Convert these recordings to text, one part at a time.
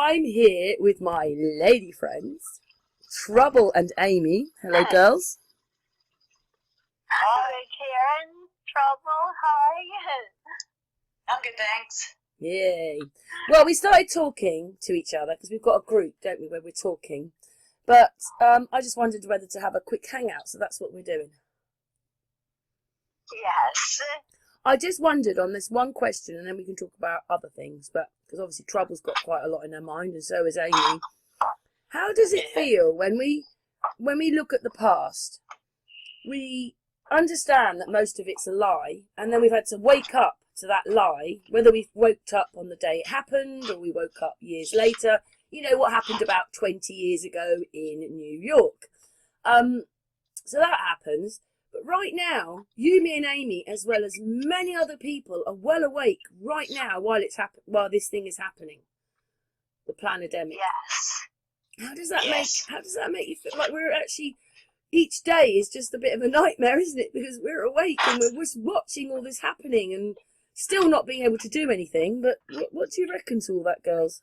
I'm here with my lady friends, Trouble and Amy. Hello, girls. Hi, Karen. Trouble. Hi. I'm good, thanks. Yay. Well, we started talking to each other because we've got a group, don't we, where we're talking. But I just wondered whether to have a quick hangout, so that's what we're doing. Yes. I just wondered on this one question, and then we can talk about other things, but because obviously Trouble's got quite a lot in her mind, and so has Amy. How does it feel when we look at the past? We understand that most of it's a lie, and then we've had to wake up to that lie, whether we've woke up on the day it happened or we woke up years later. You know what happened about 20 years ago in New York. So that happens. But right now, you, me and Amy, as well as many other people, are well awake right now while this thing is happening. The pandemic. Yes. How does that make you feel like we're actually, each day is just a bit of a nightmare, isn't it? Because we're awake and we're just watching all this happening and still not being able to do anything. But what do you reckon to all that, girls?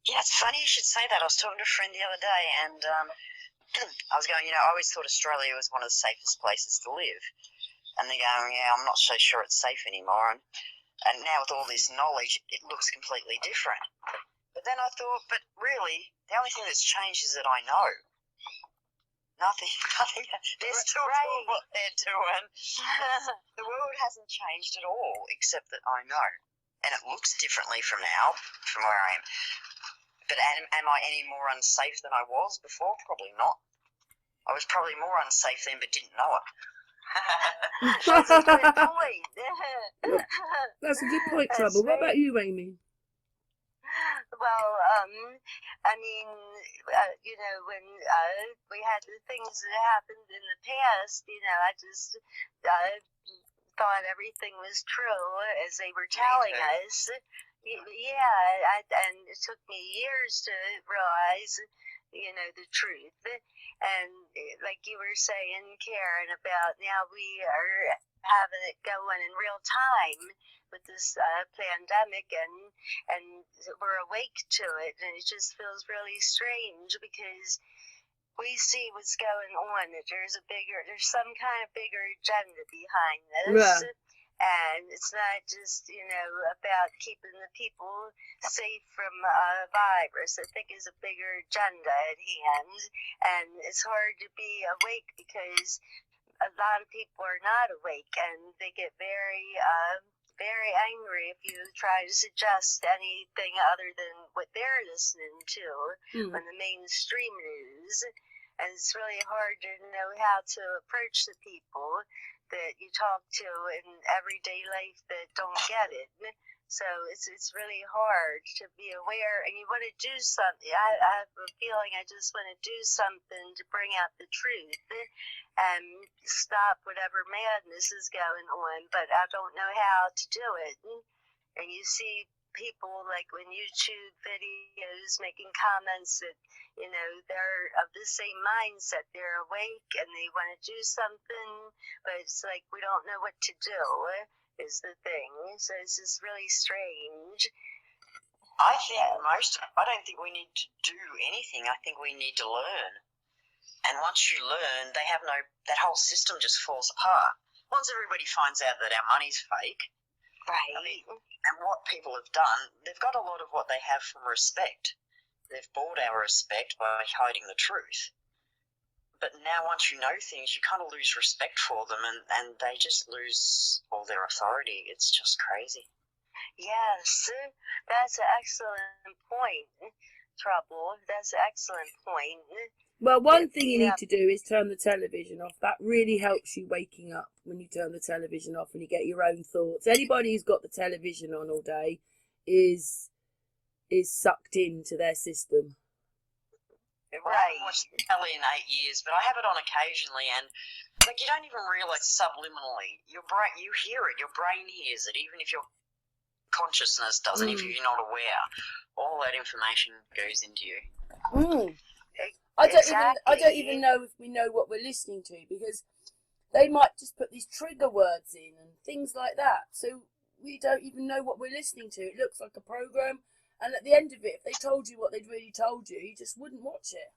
Yeah, it's funny you should say that. I was talking to a friend the other day and I was going, I always thought Australia was one of the safest places to live. And they're going, yeah, I'm not so sure it's safe anymore. And now with all this knowledge, it looks completely different. But then I thought, but really, the only thing that's changed is that I know. Nothing. They're still doing what they're doing. The world hasn't changed at all, except that I know. And it looks differently from now, from where I am. But am I any more unsafe than I was before? Probably not. I was probably more unsafe then, but didn't know it. That's a good point. That's a good point, Trouble. What about you, Amy? Well, I mean, when we had the things that happened in the past, I just thought everything was true as they were telling us. Yeah, and it took me years to realize, the truth. And like you were saying, Karen, about now we are having it going in real time with this pandemic, and we're awake to it, and it just feels really strange because we see what's going on, that there's some kind of bigger agenda behind this. Yeah. And it's not just, about keeping the people safe from a virus. I think there's a bigger agenda at hand. And it's hard to be awake because a lot of people are not awake, and they get very, very angry if you try to suggest anything other than what they're listening to on the mainstream news. And it's really hard to know how to approach the people that you talk to in everyday life that don't get it. So it's really hard to be aware, and you want to do something. I have a feeling I just want to do something to bring out the truth and stop whatever madness is going on, but I don't know how to do it. And you see people like on YouTube videos making comments that, they're of the same mindset. They're awake and they want to do something, but it's like we don't know what to do is the thing. So it's just really strange. I don't think we need to do anything. I think we need to learn. And once you learn, that whole system just falls apart. Once everybody finds out that our money's fake, right? And what people have done, they've got a lot of what they have from respect. They've bought our respect by hiding the truth. But now once you know things, you kind of lose respect for them, and they just lose all their authority. It's just crazy. Yes, that's an excellent point, Trouble. That's an excellent point. Well, one thing you need to do is turn the television off. That really helps you waking up when you turn the television off and you get your own thoughts. Anybody who's got the television on all day is sucked into their system. Right. I haven't watched telly in 8 years, but I have it on occasionally, and you don't even realise subliminally. Your brain, you hear it. Your brain hears it, even if your consciousness doesn't. If you're not aware, all that information goes into you. I don't even know if we know what we're listening to, because they might just put these trigger words in and things like that. So we don't even know what we're listening to. It looks like a program, And at the end of it, if they told you what they'd really told you, you just wouldn't watch it.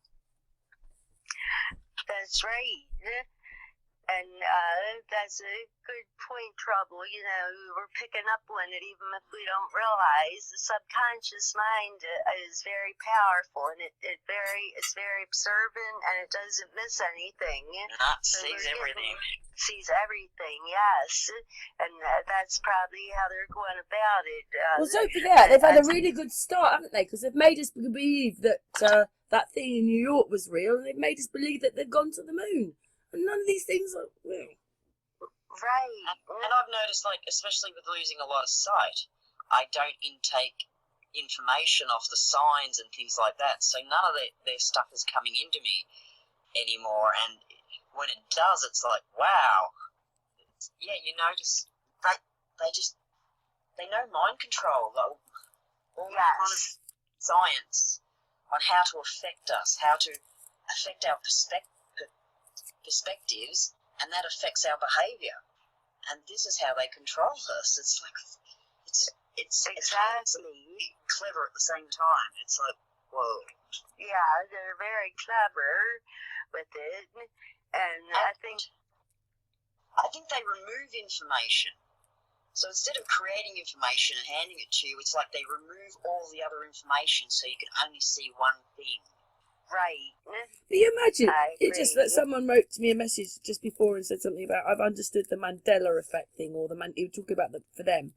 That's right. And that's a good point, Trouble. You know, we're picking up on it even if we don't realize. The subconscious mind is very powerful, and it's very observant, and it doesn't miss anything. Sees everything. Sees everything, yes. And that's probably how they're going about it. Well, don't forget, they've had a really good start, haven't they? Because they've made us believe that that thing in New York was real, and they've made us believe that they've gone to the moon. And none of these things are real. Right. And I've noticed, like, especially with losing a lot of sight, I don't intake information off the signs and things like that. So none of their stuff is coming into me anymore. And when it does, it's like, wow. Yeah, you notice they know mind control, though. All that kind of science on how to affect us, how to affect our perspectives, and that affects our behaviour. And this is how they control us. It's like it's exactly clever at the same time. It's like, whoa. Yeah, they're very clever with it, and I think they remove information. So instead of creating information and handing it to you, it's like they remove all the other information so you can only see one thing. Right. But you imagine, it's just that someone wrote to me a message just before and said something about, I've understood the Mandela effect thing, or he was talking about for them.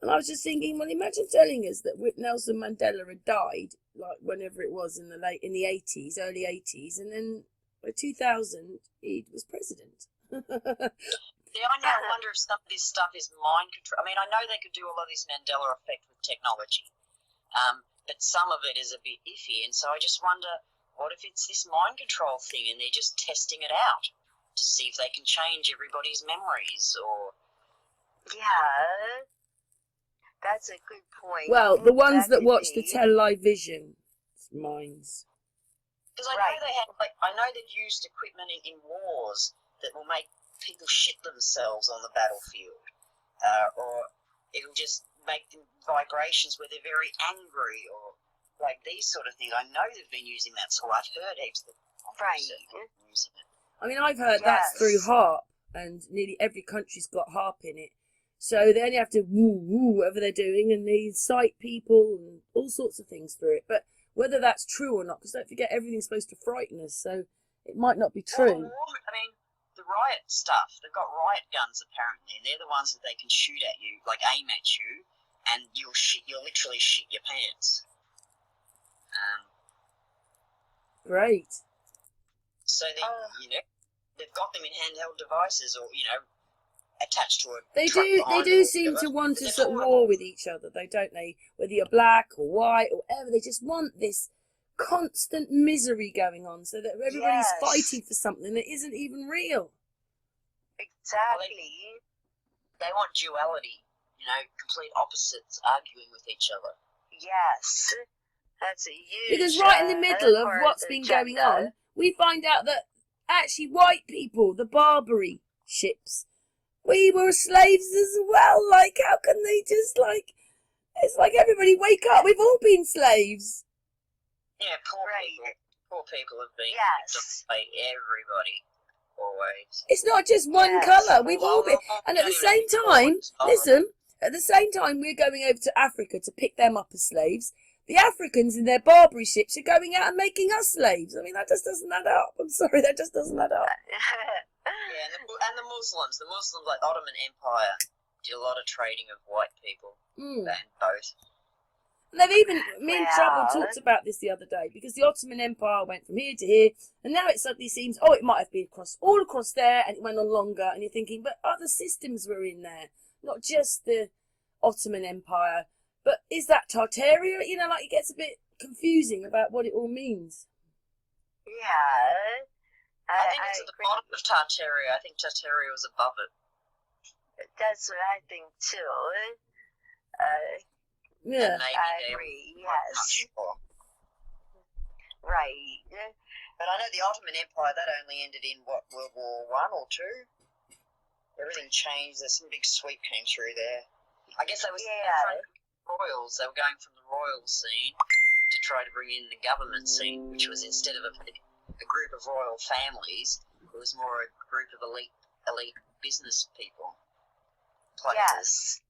And I was just thinking, well, imagine telling us that Nelson Mandela had died, like whenever it was in the 80s, early 80s, and then by 2000 he was president. Yeah, I now wonder if some of this stuff is mind control. I mean, I know they could do a lot of this Mandela effect with technology, but some of it is a bit iffy, and so I just wonder, what if it's this mind control thing and they're just testing it out to see if they can change everybody's memories or... Yeah, that's a good point. Well, the ones that watch the television minds. Because I know they've used equipment in wars that will make people shit themselves on the battlefield, or it'll just make them vibrations where they're very angry, or like these sort of things. I know they've been using that, so I've heard heaps of using it. I mean, I've heard that's through HARP, and nearly every country's got HARP in it. So they only have to woo whatever they're doing, and they incite people and all sorts of things through it. But whether that's true or not, because don't forget, everything's supposed to frighten us, so it might not be true. Well, I mean, the riot stuff, they've got riot guns apparently, and they're the ones that they can shoot at you, like aim at you, and you'll literally shit your pants. Great. So they've got them in handheld devices, or attached to a. They do seem to want us at war with each other, though, don't they? Whether you're black or white or whatever, they just want this constant misery going on, so that everybody's fighting for something that isn't even real. Exactly. They want duality, complete opposites arguing with each other. Yes, that's a huge. Because right in the middle of what's been going on, we find out that actually white people, the Barbary ships, we were slaves as well. Like, how can they just it's like everybody wake up, we've all been slaves. Yeah, poor people have been yes. by everybody, always. It's not just one colour, we've all been, and at the same time, listen, at the same time we're going over to Africa to pick them up as slaves, the Africans in their Barbary ships are going out and making us slaves. I mean, that just doesn't add up. I'm sorry, that just doesn't add up. Yeah, and the Muslims, like the Ottoman Empire, did a lot of trading of white people, and both. And they've even, me and Trouble talked about this the other day, because the Ottoman Empire went from here to here, and now it suddenly seems, it might have been all across there, and it went on longer, and you're thinking, but other systems were in there, not just the Ottoman Empire. But is that Tartaria? It gets a bit confusing about what it all means. Yeah. I think it's at the bottom of Tartaria. I think Tartaria was above it. That's what I think too. Yeah. I agree, yes. Not sure. Right. But I know the Ottoman Empire, that only ended in, World War I or II? Everything changed. There's some big sweep came through there. I guess they were trying to destroy royals. They were going from the royal scene to try to bring in the government scene, which was instead of a group of royal families, it was more a group of elite business people. Players. Yes.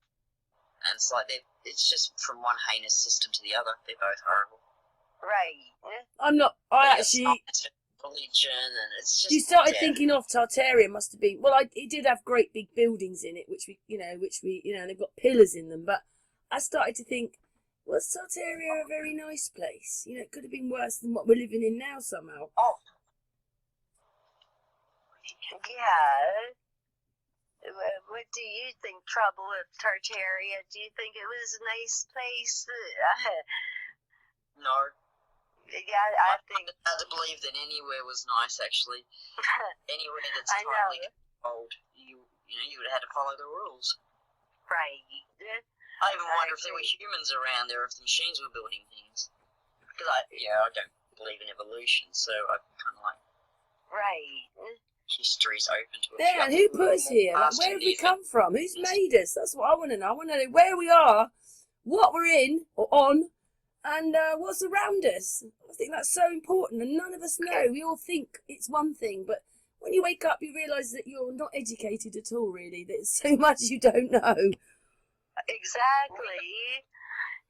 And it's like it's just from one heinous system to the other. They're both horrible. Right. I actually... Religion, and it's just... You started thinking of Tartaria must have been... Well, it did have great big buildings in it, which we, they've got pillars in them, but I started to think, was Tartaria a very nice place? You know, it could have been worse than what we're living in now somehow. Oh. Yeah. What do you think, Trouble with Tartaria? Do you think it was a nice place? No. Yeah, I think... It's hard to believe that anywhere was nice, actually. Anywhere that's tightly controlled, you would have had to follow the rules. Right. I even wonder if there were humans around there, if the machines were building things. Because I don't believe in evolution, so I kind of like... Right. History's open to it. Yeah, and who put us here? Like, where have we come from? Who's made us? That's what I want to know. I want to know where we are, what we're in or on, and what's around us. I think that's so important, and none of us know. We all think it's one thing, but when you wake up, you realise that you're not educated at all, really. There's so much you don't know. Exactly.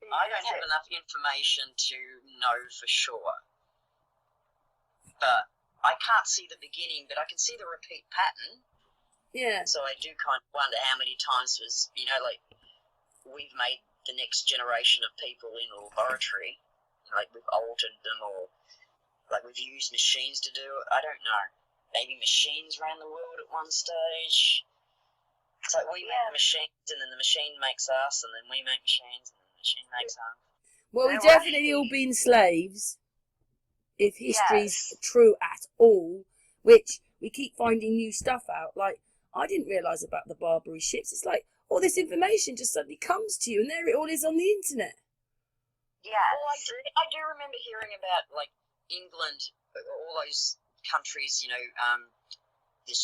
I don't have enough information to know for sure. But I can't see the beginning, but I can see the repeat pattern. Yeah. So I do kind of wonder how many times we've made the next generation of people in a laboratory, like we've altered them, or like we've used machines to do it. I don't know. Maybe machines ran the world at one stage. It's like we make machines, and then the machine makes us, and then we make machines, and then the machine makes us. Well, we definitely all been slaves, if history's true at all, which we keep finding new stuff out. Like, I didn't realise about the Barbary ships. It's like, all this information just suddenly comes to you, and there it all is on the internet. Yeah. Well, I do remember hearing about, like, England, all those countries,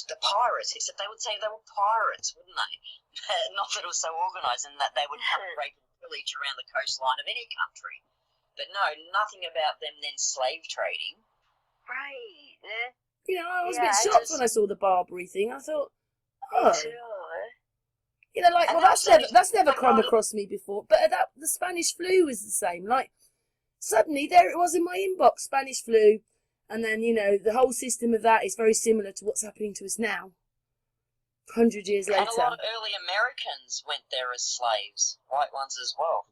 the pirates, except they would say they were pirates, wouldn't they? Not that it was so organised, and that they would come and rape and pillage around the coastline of any country. But no, nothing about them then slave trading. Right. I was a bit shocked when I saw the Barbary thing. I thought, oh... that's never come across me before. But the Spanish flu was the same. Like, suddenly there it was in my inbox, Spanish flu. And then, the whole system of that is very similar to what's happening to us now, 100 years later. And a lot of early Americans went there as slaves, white ones as well.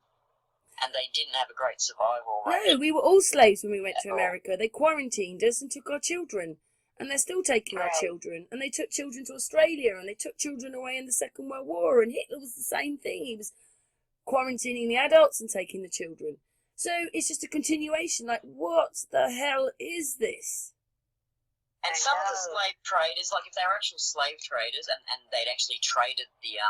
And they didn't have a great survival rate. No, we were all slaves when we went to America. They quarantined us and took our children. And they're still taking our children. And they took children to Australia, and they took children away in the Second World War. And Hitler was the same thing. He was quarantining the adults and taking the children. So it's just a continuation. Like, what the hell is this? And some of the slave traders, like if they were actual slave traders and they'd actually traded the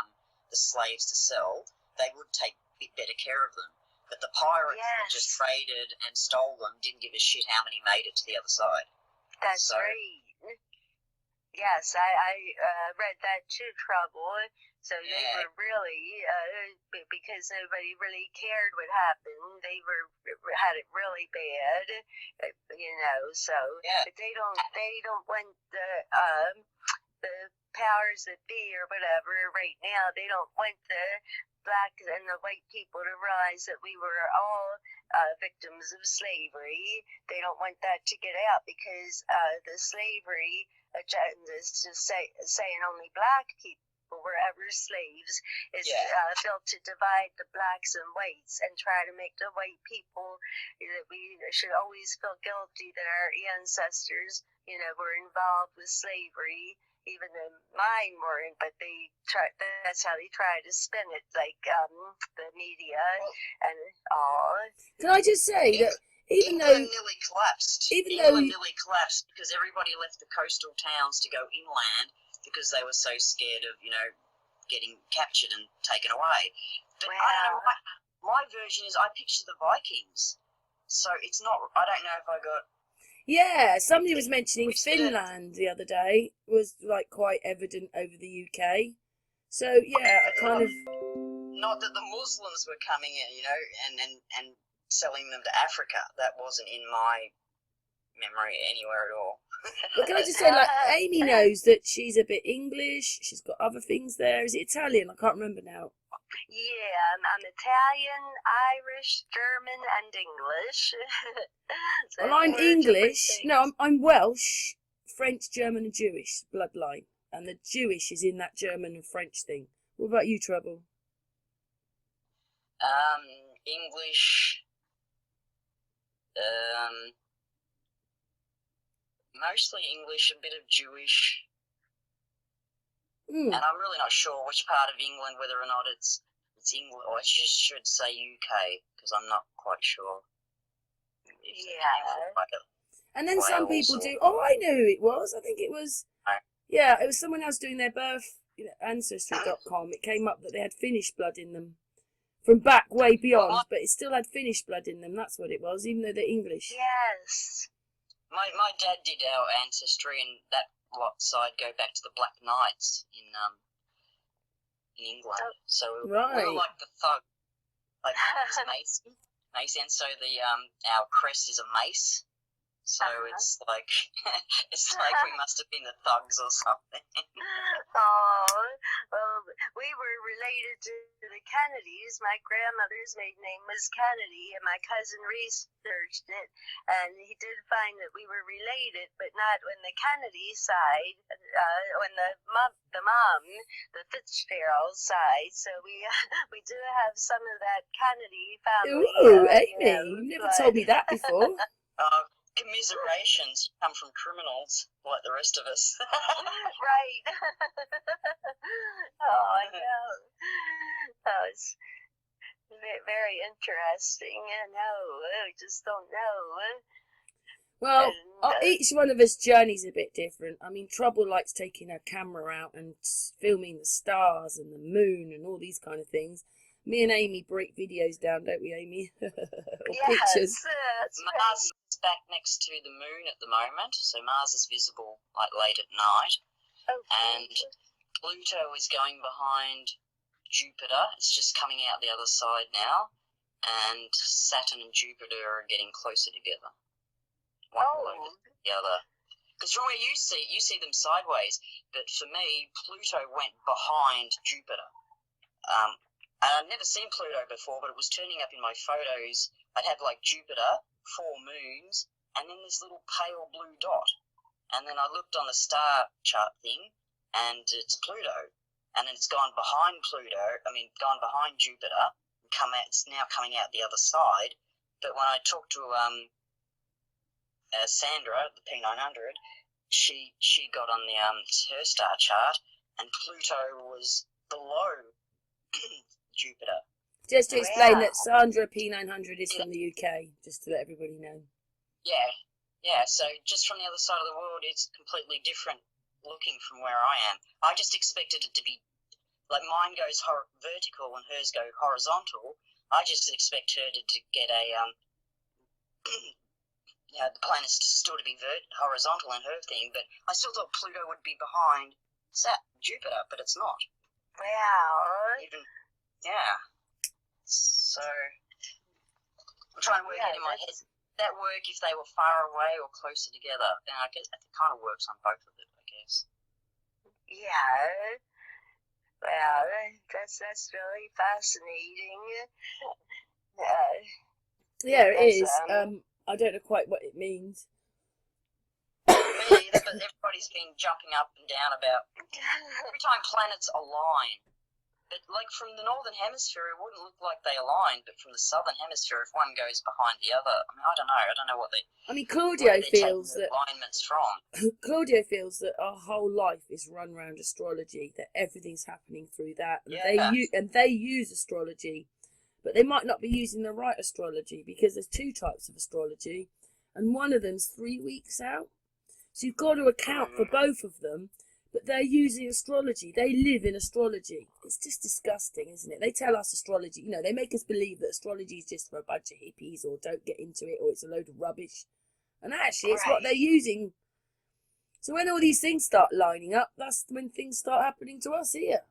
slaves to sell, they would take a bit better care of them. But the pirates that just traded and stole them didn't give a shit how many made it to the other side. That's right. Yes, I read that too, Trouble. So they were really, because nobody really cared what happened, they had it really bad, so they don't want the powers that be or whatever right now. They don't want the black and the white people to realize that we were all victims of slavery. They don't want that to get out because the slavery agenda is just saying only black people were ever slaves is built to divide the blacks and whites and try to make the white people that we should always feel guilty that our ancestors, were involved with slavery. Even though mine weren't, but that's how they try to spin it, like the media and all. Can I just say that England nearly collapsed. England nearly collapsed because everybody left the coastal towns to go inland because they were so scared of, getting captured and taken away. But I don't know, my version is I picture the Vikings. So it's not, I don't know if I got... Yeah, somebody was mentioning Finland the other day was like quite evident over the UK. So yeah, I kind of not that the Muslims were coming in, you know, and selling them to Africa. That wasn't in my memory anywhere at all. But can I just say, like, Amy knows that she's a bit English. She's got other things there. Is it Italian? I can't remember now. Yeah, I'm Italian, Irish, German, and English. So Well, I'm 4 different English. things. No, I'm Welsh, French, German, and Jewish bloodline. And the Jewish is in that German and French thing. What about you, Trouble? English, mostly English, a bit of Jewish, and I'm really not sure which part of England, whether or not it's England, or I just should say UK, because I'm not quite sure. Yeah. And then some people do. Oh, I know who it was. I think it was. Yeah, it was someone else doing their birth, ancestry.com. It came up that they had Finnish blood in them from back way beyond, but it still had Finnish blood in them. That's what it was, even though they're English. Yes. My dad did our ancestry, and that side go back to the Black Knights in England. So we were like the thug, like it's mace, and so our crest is a mace. So it's like we must have been the thugs or something. Oh, well, we were related to the Kennedys. My grandmother's maiden name was Kennedy, and my cousin researched it, and he did find that we were related, but not on the Kennedy side, on the mom, the Fitzgerald side. So we do have some of that Kennedy family. Ooh, Amy, you never told me that before. Commiserations come from criminals like the rest of us. Right. Oh, I know. Oh, it's very interesting. I know. I just don't know. Well, each one of us journeys a bit different. I mean, Trouble likes taking her camera out and filming the stars and the moon and all these kind of things. Me and Amy break videos down, don't we, Amy? Or pictures. That's Mars is back next to the moon at the moment, so Mars is visible like late at night. And Pluto is going behind Jupiter. It's just coming out the other side now. And Saturn and Jupiter are getting closer together. One below the other. Because from where you see them sideways. But for me, Pluto went behind Jupiter. I'd never seen Pluto before, but it was turning up in my photos. I'd have like Jupiter, 4 moons, and then this little pale blue dot. And then I looked on the star chart thing, and it's Pluto. And then it's gone behind Jupiter, and it's now coming out the other side. But when I talked to Sandra, the P900, she got on the her star chart, and Pluto was below Jupiter. Just to explain that Sandra P900 is from the UK, just to let everybody know. Yeah, so just from the other side of the world, it's completely different looking from where I am. I just expected it to be, like mine goes vertical and hers go horizontal. I just expect her to get a, the planets still to be horizontal in her thing, but I still thought Pluto would be behind Jupiter, but it's not. Wow. So I'm trying to work it in my head. That work if they were far away or closer together? Then I guess it kind of works on both of them, I guess. Yeah. Well, that's really fascinating. Yeah, it is. I don't know quite what it means. Me either, but everybody's been jumping up and down about every time planets align. But like from the northern hemisphere, it wouldn't look like they aligned, but from the southern hemisphere, if one goes behind the other, I mean, I don't know what they. I mean, Claudio feels that alignments from. Claudio feels that our whole life is run around astrology, that everything's happening through that, and they use astrology, but they might not be using the right astrology because there's 2 types of astrology, and one of them's 3 weeks out. So you've got to account for both of them. But they're using astrology. They live in astrology. It's just disgusting, isn't it? They tell us astrology. You know, they make us believe that astrology is just for a bunch of hippies or don't get into it or it's a load of rubbish. And actually, it's what they're using. So when all these things start lining up, that's when things start happening to us here.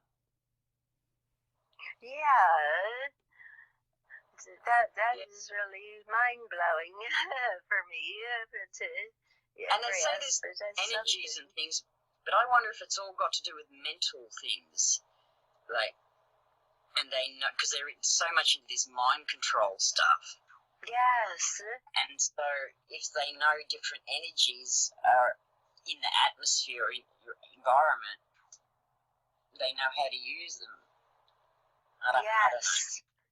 Yeah, that is really mind blowing for me. And they say there's energies and things, but I wonder if it's all got to do with mental things, like, and they know because they're so much into this mind control stuff. Yes. And so if they know different energies are in the atmosphere, in your environment, they know how to use them. I don't know.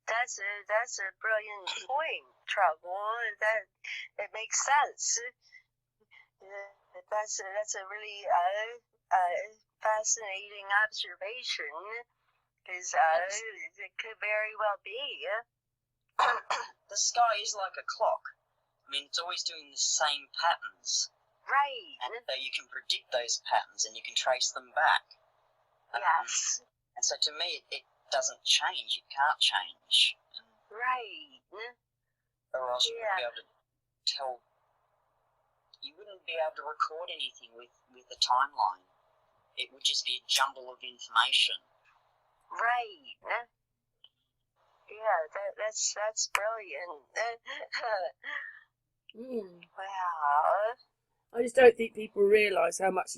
That's a brilliant point, Trouble. That makes sense. That's a really fascinating observation, because it could very well be. The sky is like a clock. I mean, it's always doing the same patterns. Right. And so you can predict those patterns and you can trace them back. Yes. And so to me, it doesn't change. It can't change. Right. Or else you wouldn't be able to tell. You wouldn't be able to record anything with a timeline. It would just be a jumble of information. Right. Yeah, that's brilliant. Wow. I just don't think people realise how much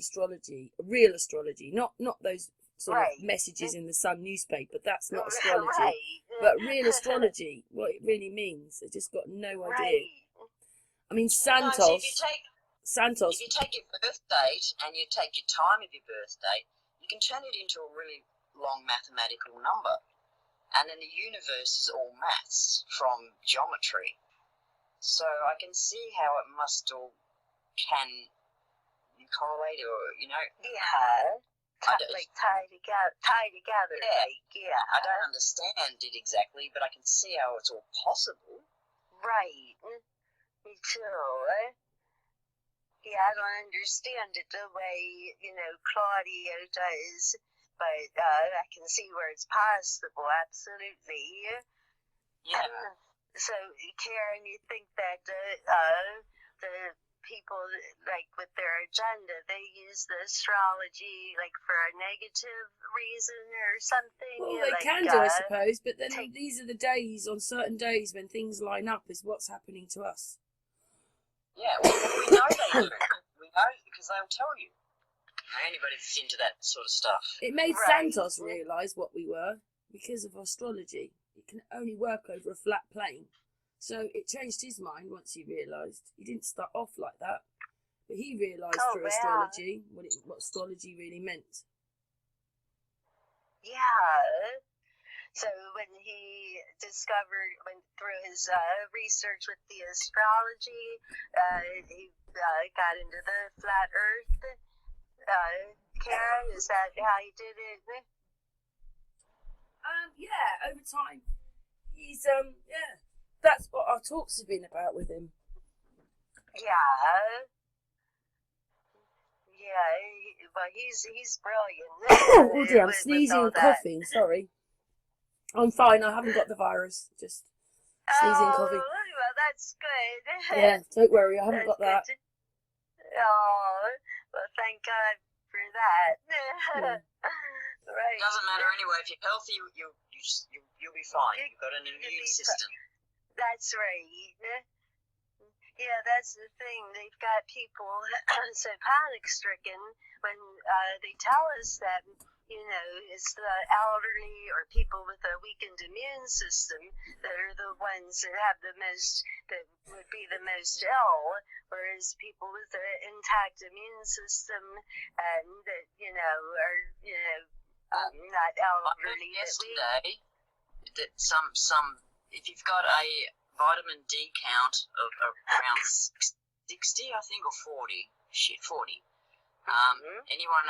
real astrology, not those sort of messages in the Sun newspaper, that's not astrology. Right. But real astrology, what it really means, they just got no idea. Right. I mean, Santos. No, if you take your birth date and you take your time of your birth date, you can turn it into a really long mathematical number. And then the universe is all maths from geometry. So I can see how it must all can correlate, or, you know. Yeah. Tie together. Yeah. Yeah. I don't understand it exactly, but I can see how it's all possible. Right. Me too. Yeah, I don't understand it the way, Claudio does, but I can see where it's possible, absolutely. Yeah. So, Karen, you think that the people, like, with their agenda, they use the astrology, like, for a negative reason or something? Well, they can do, I suppose, but then these are the days, on certain days, when things line up, is what's happening to us. Yeah, well, we know they do. We know because they'll tell you. Anybody that's into that sort of stuff. It made Santos realise what we were because of astrology. It can only work over a flat plane. So it changed his mind once he realised. He didn't start off like that, but he realised through astrology what astrology really meant. Yeah. So when he went through his research with the astrology, he got into the flat Earth. Karen, is that how he did it? Yeah, over time, he's that's what our talks have been about with him. Yeah. Yeah, but he's brilliant. Oh dear, I'm sneezing and coughing. Sorry. I'm fine. I haven't got the virus. Just sneezing and coughing. Well, that's good. Yeah, don't worry. I haven't got that. Good. Oh, well, thank God for that. Yeah. Right. It doesn't matter anyway. If you're healthy, you'll be fine. You've got an immune system. That's right. Yeah, that's the thing. They've got people so panic-stricken when they tell us that, it's the elderly or people with a weakened immune system that are the ones that would be the most ill, whereas people with an intact immune system and that, are, not elderly. Yesterday, that some if you've got a vitamin D count of around 60, I think, or 40. 40. Anyone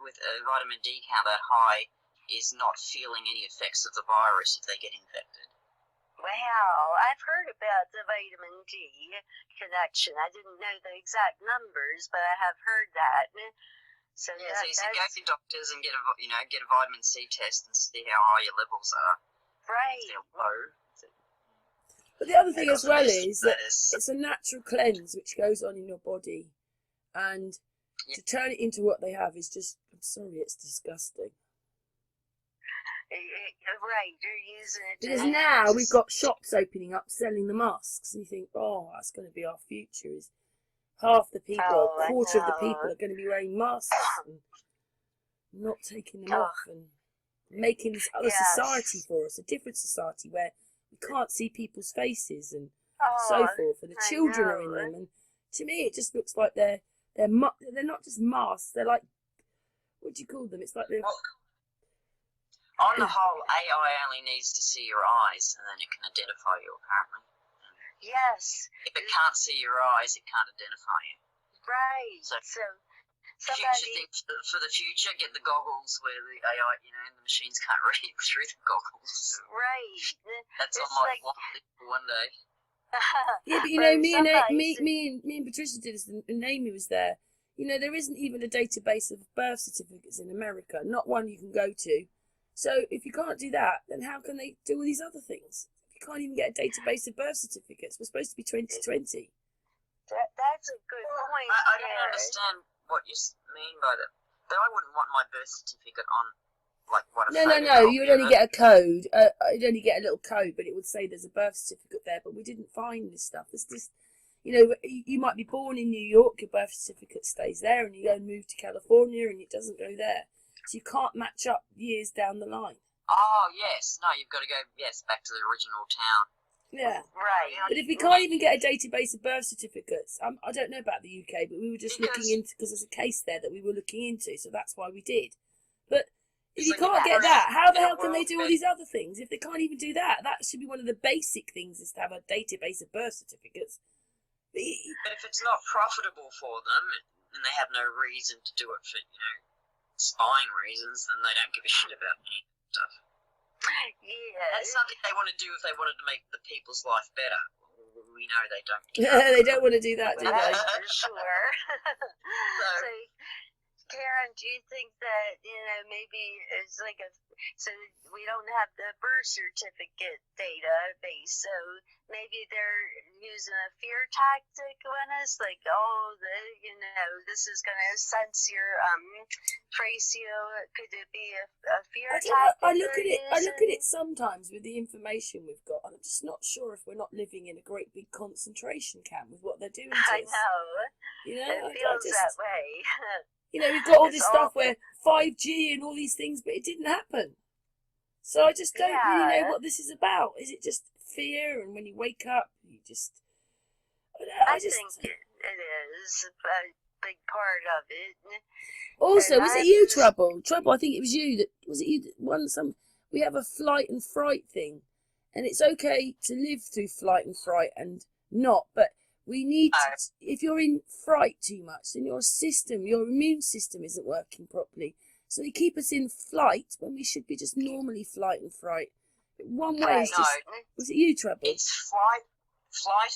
with a vitamin D count that high is not feeling any effects of the virus if they get infected. Wow, I've heard about the vitamin D connection. I didn't know the exact numbers, but I have heard that. So yeah, so you go to doctors and get a vitamin C test and see how high your levels are. Right. If they're low. But the other thing as well is that it's a natural cleanse which goes on in your body, and to turn it into what they have is just, I'm sorry, it's disgusting. Right, you're using it Because to now we've just got shops opening up selling the masks, and you think, oh, that's going to be our future. Is half the people, or oh, a I quarter of the people, know. are going to be wearing masks and not taking them Oh, off, and making this other society yes. for us, a different society where we can't see people's faces and so Oh, forth, and the I children are in know. them. And to me, it just looks like they're not just masks. They're like, what do you call them? It's like they're Well, on the whole, AI only needs to see your eyes, and then it can identify you, apparently. Yes. If it can't see your eyes, it can't identify you. Right. So, So future somebody, thing for the future, get the goggles where the AI, and the machines can't read through the goggles. right. That's on It's my like, list for one day. yeah, but but me and Patricia did this, and Amy was there. There isn't even a database of birth certificates in America, not one you can go to. So if you can't do that, then how can they do all these other things? If you can't even get a database of birth certificates, we're supposed to be 2020. that's a good point. I don't understand what you mean by that. But I wouldn't want my birth certificate on, like, what a No. You would only photocopy of get a code. You'd only get a little code, but it would say there's a birth certificate there. But we didn't find this stuff. It's just, you might be born in New York, your birth certificate stays there, and you go and move to California, and it doesn't go there. So you can't match up years down the line. Oh, yes. No, you've got to go, back to the original town. Yeah. Right. But if we can't even get a database of birth certificates, I don't know about the UK, but we were just looking into, because there's a case there that we were looking into, so that's why we did. But if you can't get that, how the hell can they do all these other things? If they can't even do that, that should be one of the basic things, is to have a database of birth certificates. But if it's not profitable for them, and they have no reason to do it for, spying reasons, then they don't give a shit about any stuff. Yeah. That's something they want to do if they wanted to make the people's life better. We know they don't. They don't want to do that, do they? For sure. So, Karen, do you think that, maybe it's like so we don't have the birth certificate database, so maybe they're using a fear tactic on us, like, this is going to sense your, trace you, could it be a fear tactic? I look at it sometimes with the information we've got, and I'm just not sure if we're not living in a great big concentration camp with what they're doing to us. I know. It feels that way. We've got all this stuff where 5G and all these things, but it didn't happen. So I just don't really know what this is about. Is it just fear, and when you wake up, you just... I think it is a big part of it. Also, was it you, Trouble? Trouble, I think it was you that we have a flight and fright thing, and it's okay to live through flight and fright and not, but we need to, if you're in fright too much, then your immune system isn't working properly. So they keep us in flight when we should be just normally flight and fright. One way is just... Was it you, Trouble? It's flight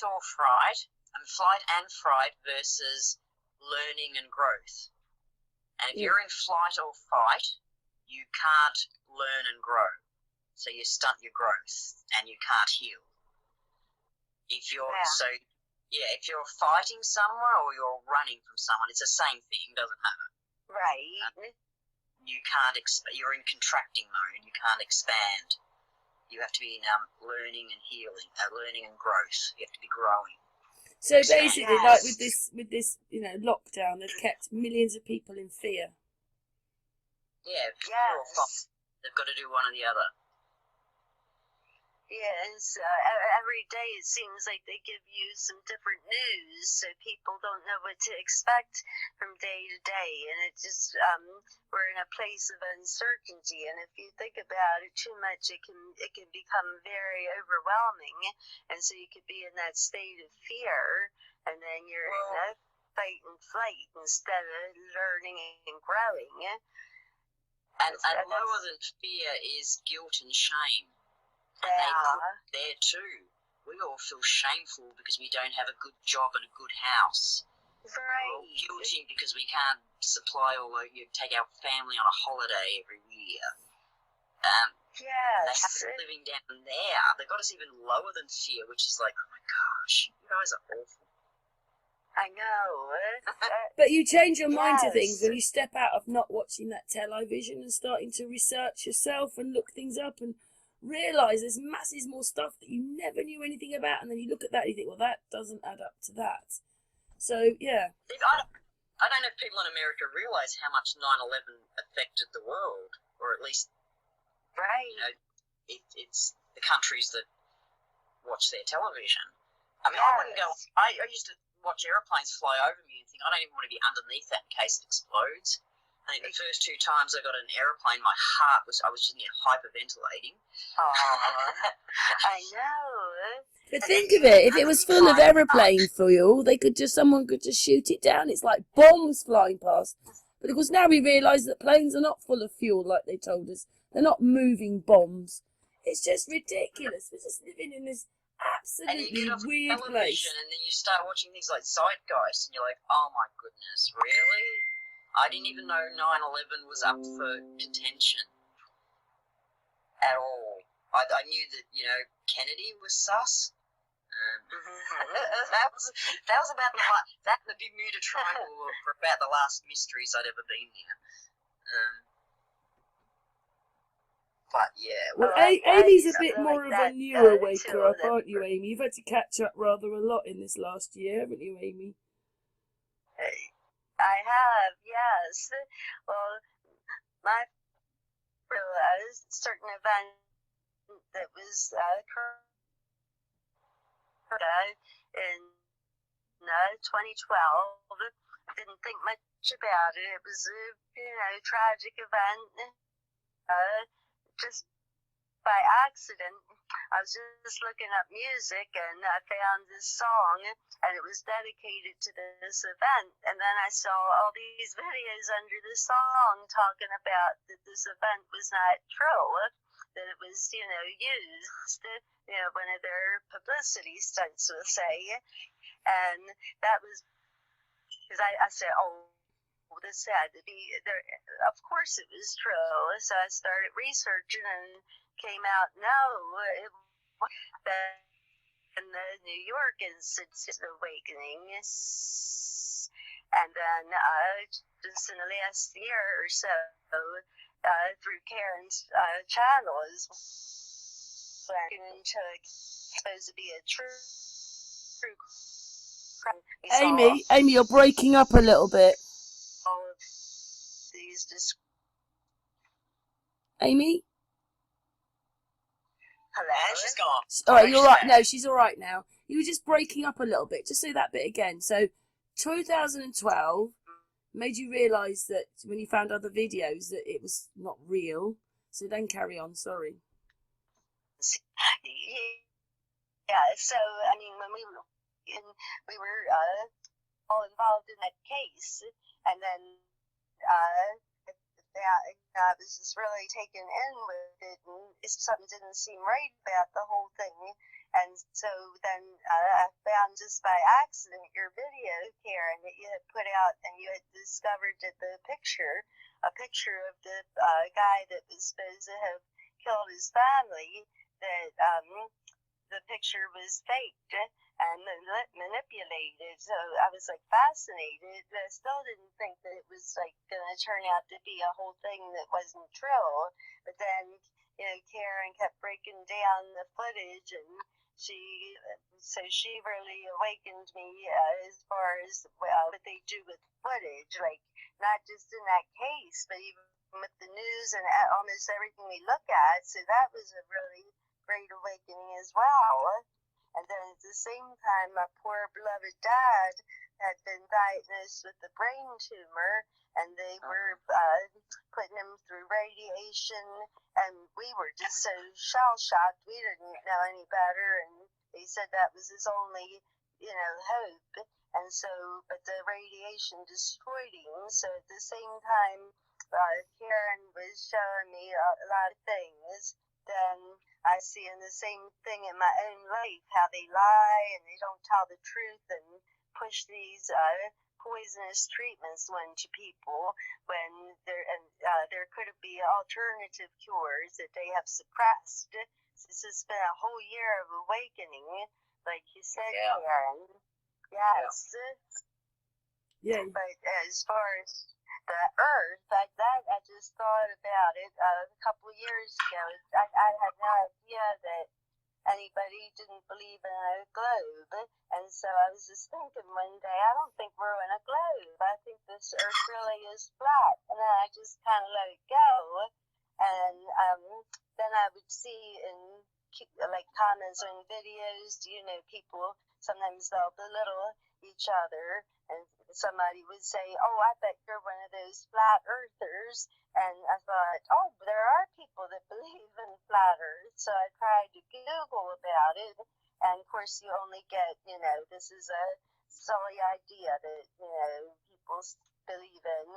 or fright, and fright versus learning and growth. And if you're in flight or fight, you can't learn and grow. So you stunt your growth and you can't heal. If you're if you're fighting someone or you're running from someone, it's the same thing, doesn't matter. Right. You can't you're in contracting mode, you can't expand. You have to be in learning and healing, learning and growth. You have to be growing. So basically, like with this, lockdown, they've kept millions of people in fear. Yeah, fear or fight. They've got to do one or the other. Yes, every day it seems like they give you some different news, so people don't know what to expect from day to day, and it just we're in a place of uncertainty. And if you think about it too much, it can become very overwhelming, and so you could be in that state of fear, and then you're in a fight and flight instead of learning and growing. And lower than fear is guilt and shame. And they put there too. We all feel shameful because we don't have a good job and a good house. Right. We're all guilty because we can't supply or take our family on a holiday every year. They have us living down there. They got us even lower than fear, which is like, oh my gosh, you guys are awful. I know. But you change your mind to things Yes. when you step out of not watching that television and starting to research yourself and look things up and realise there's masses more stuff that you never knew anything about, and then you look at that and you think, well, that doesn't add up to that. So, yeah. I don't know if people in America realise how much 9/11 affected the world, or at least, Right. you know, it's the countries that watch their television. I mean, I wouldn't go. I used to watch aeroplanes fly over me and think, I don't even want to be underneath that in case it explodes. I think the first 2 times I got in an aeroplane, I was just hyperventilating. Oh, I know. But think of it, if it was full of aeroplane fuel, someone could just shoot it down. It's like bombs flying past. But of course now we realise that planes are not full of fuel like they told us. They're not moving bombs. It's just ridiculous. We're just living in this absolutely weird place. And then you start watching things like Zeitgeist, and you're like, oh my goodness, really? I didn't even know 9/11 was up for contention at all. I knew that, Kennedy was sus. That was about that and the Bermuda Triangle were about the last mysteries I'd ever been near. But yeah. Well, Amy's a bit more of a newer waker up, aren't you, Amy? You've had to catch up rather a lot in this last year, haven't you, Amy? I have, yes. Well, my a certain event that was in 2012. I didn't think much about it. It was a tragic event. Just by accident, I was just looking up music and I found this song, and it was dedicated to this event. And then I saw all these videos under the song talking about that this event was not true, that it was, used, one of their publicity stunts, we'll say. And that was because I said, oh, this had to be there. Of course it was true. So I started researching and came out, no, it was in the New York Institute Awakening. And then just in the last year or so, through Karen's channel, is looking into supposed to be a true Amy, you're breaking up a little bit. All of these Amy? Hello? She's gone. All right, you're right. No, she's all right now. You were just breaking up a little bit. Just say that bit again. So, 2012 made you realise that when you found other videos that it was not real. So then carry on. Sorry. Yeah. So when we were all involved in that case, and then I was just really taken in with it, and something didn't seem right about the whole thing. And so then I found just by accident your video, Karen, that you had put out, and you had discovered that a picture of the guy that was supposed to have killed his family, that the picture was faked and manipulated. So I was fascinated, but I still didn't think that it was going to turn out to be a whole thing that wasn't true. But then Karen kept breaking down the footage, and she really awakened me as far as what they do with footage, not just in that case, but even with the news and almost everything we look at. So that was a really great awakening as well. And then at the same time, my poor beloved dad had been diagnosed with a brain tumor, and they were putting him through radiation, and we were just so shell-shocked. We didn't know any better, and they said that was his only, hope. And so, but the radiation destroyed him. So at the same time, Karen was showing me a lot of things. Then I see in the same thing in my own life, how they lie and they don't tell the truth and push these poisonous treatments onto people when there could be alternative cures that they have suppressed. This has been a whole year of awakening, like you said, Karen. Yes. Yeah. But as far as the Earth, like that, I just thought about it a couple of years ago. I had no idea that anybody didn't believe in a globe. And so I was just thinking one day, I don't think we're in a globe. I think this Earth really is flat. And then I just kind of let it go. And then I would see in like comments on videos, you know, people, sometimes they'll belittle each other. And somebody would say, oh, I bet you're one of those flat earthers. And I thought, oh, there are people that believe in flat earth. So I tried to Google about it. And of course, you only get, you know, this is a silly idea that, you know, people believe in.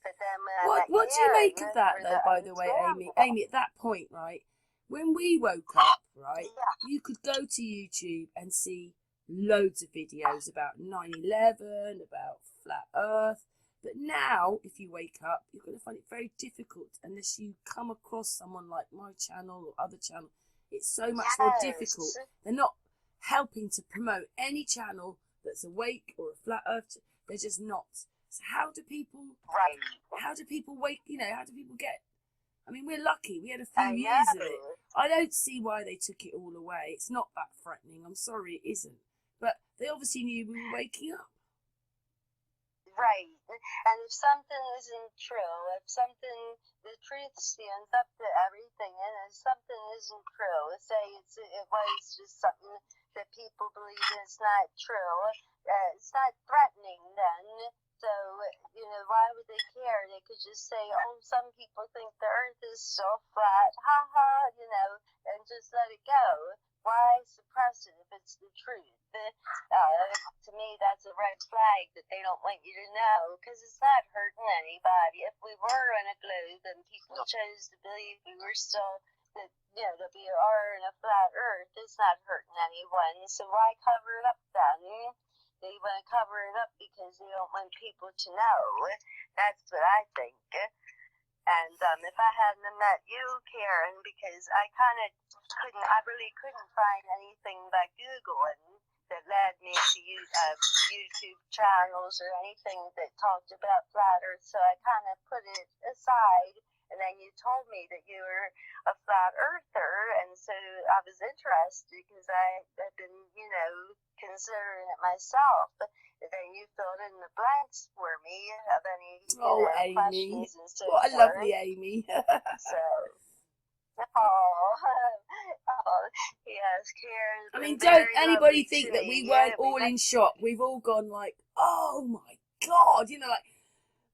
But then when What do you make of that, though, by the way, Amy? Amy, at that point, right, when we woke up, right, you could go to YouTube and see loads of videos about 9/11, about flat earth. But now, if you wake up, you're going to find it very difficult unless you come across someone like my channel or other channel. It's so much more difficult. They're not helping to promote any channel that's awake or a flat earth. They're just not. So how do people wake, you know, how do people get, I mean, we're lucky. We had a few years of it. I don't see why they took it all away. It's not that threatening. I'm sorry, it isn't. But they obviously knew we were waking up. Right. And if something isn't true, if something, the truth stands up to everything, and if something isn't true, say it was just something that people believe is not true, it's not threatening then. So, you know, why would they care? They could just say, oh, some people think the earth is so flat, ha ha, you know, and just let it go. Why suppress it if it's the truth? To me, that's a red flag that they don't want you to know, because it's not hurting anybody. If we were in a globe and people chose to believe we were still, that, you know, that we are in a flat earth, it's not hurting anyone. So why cover it up then? They want to cover it up because they don't want people to know. That's what I think. And if I hadn't met you, Karen, because I really couldn't find anything by Googling that led me to YouTube channels or anything that talked about flat earth, so I kind of put it aside. And then you told me that you were a flat earther, and so I was interested because I had been, you know, considering it myself. And then you filled in the blanks for me of any Amy. questions and so what a forth. lovely Amy. So, yes, Karen. I mean, don't anybody think that we weren't all in shock. We've all gone like, oh my God, you know, like,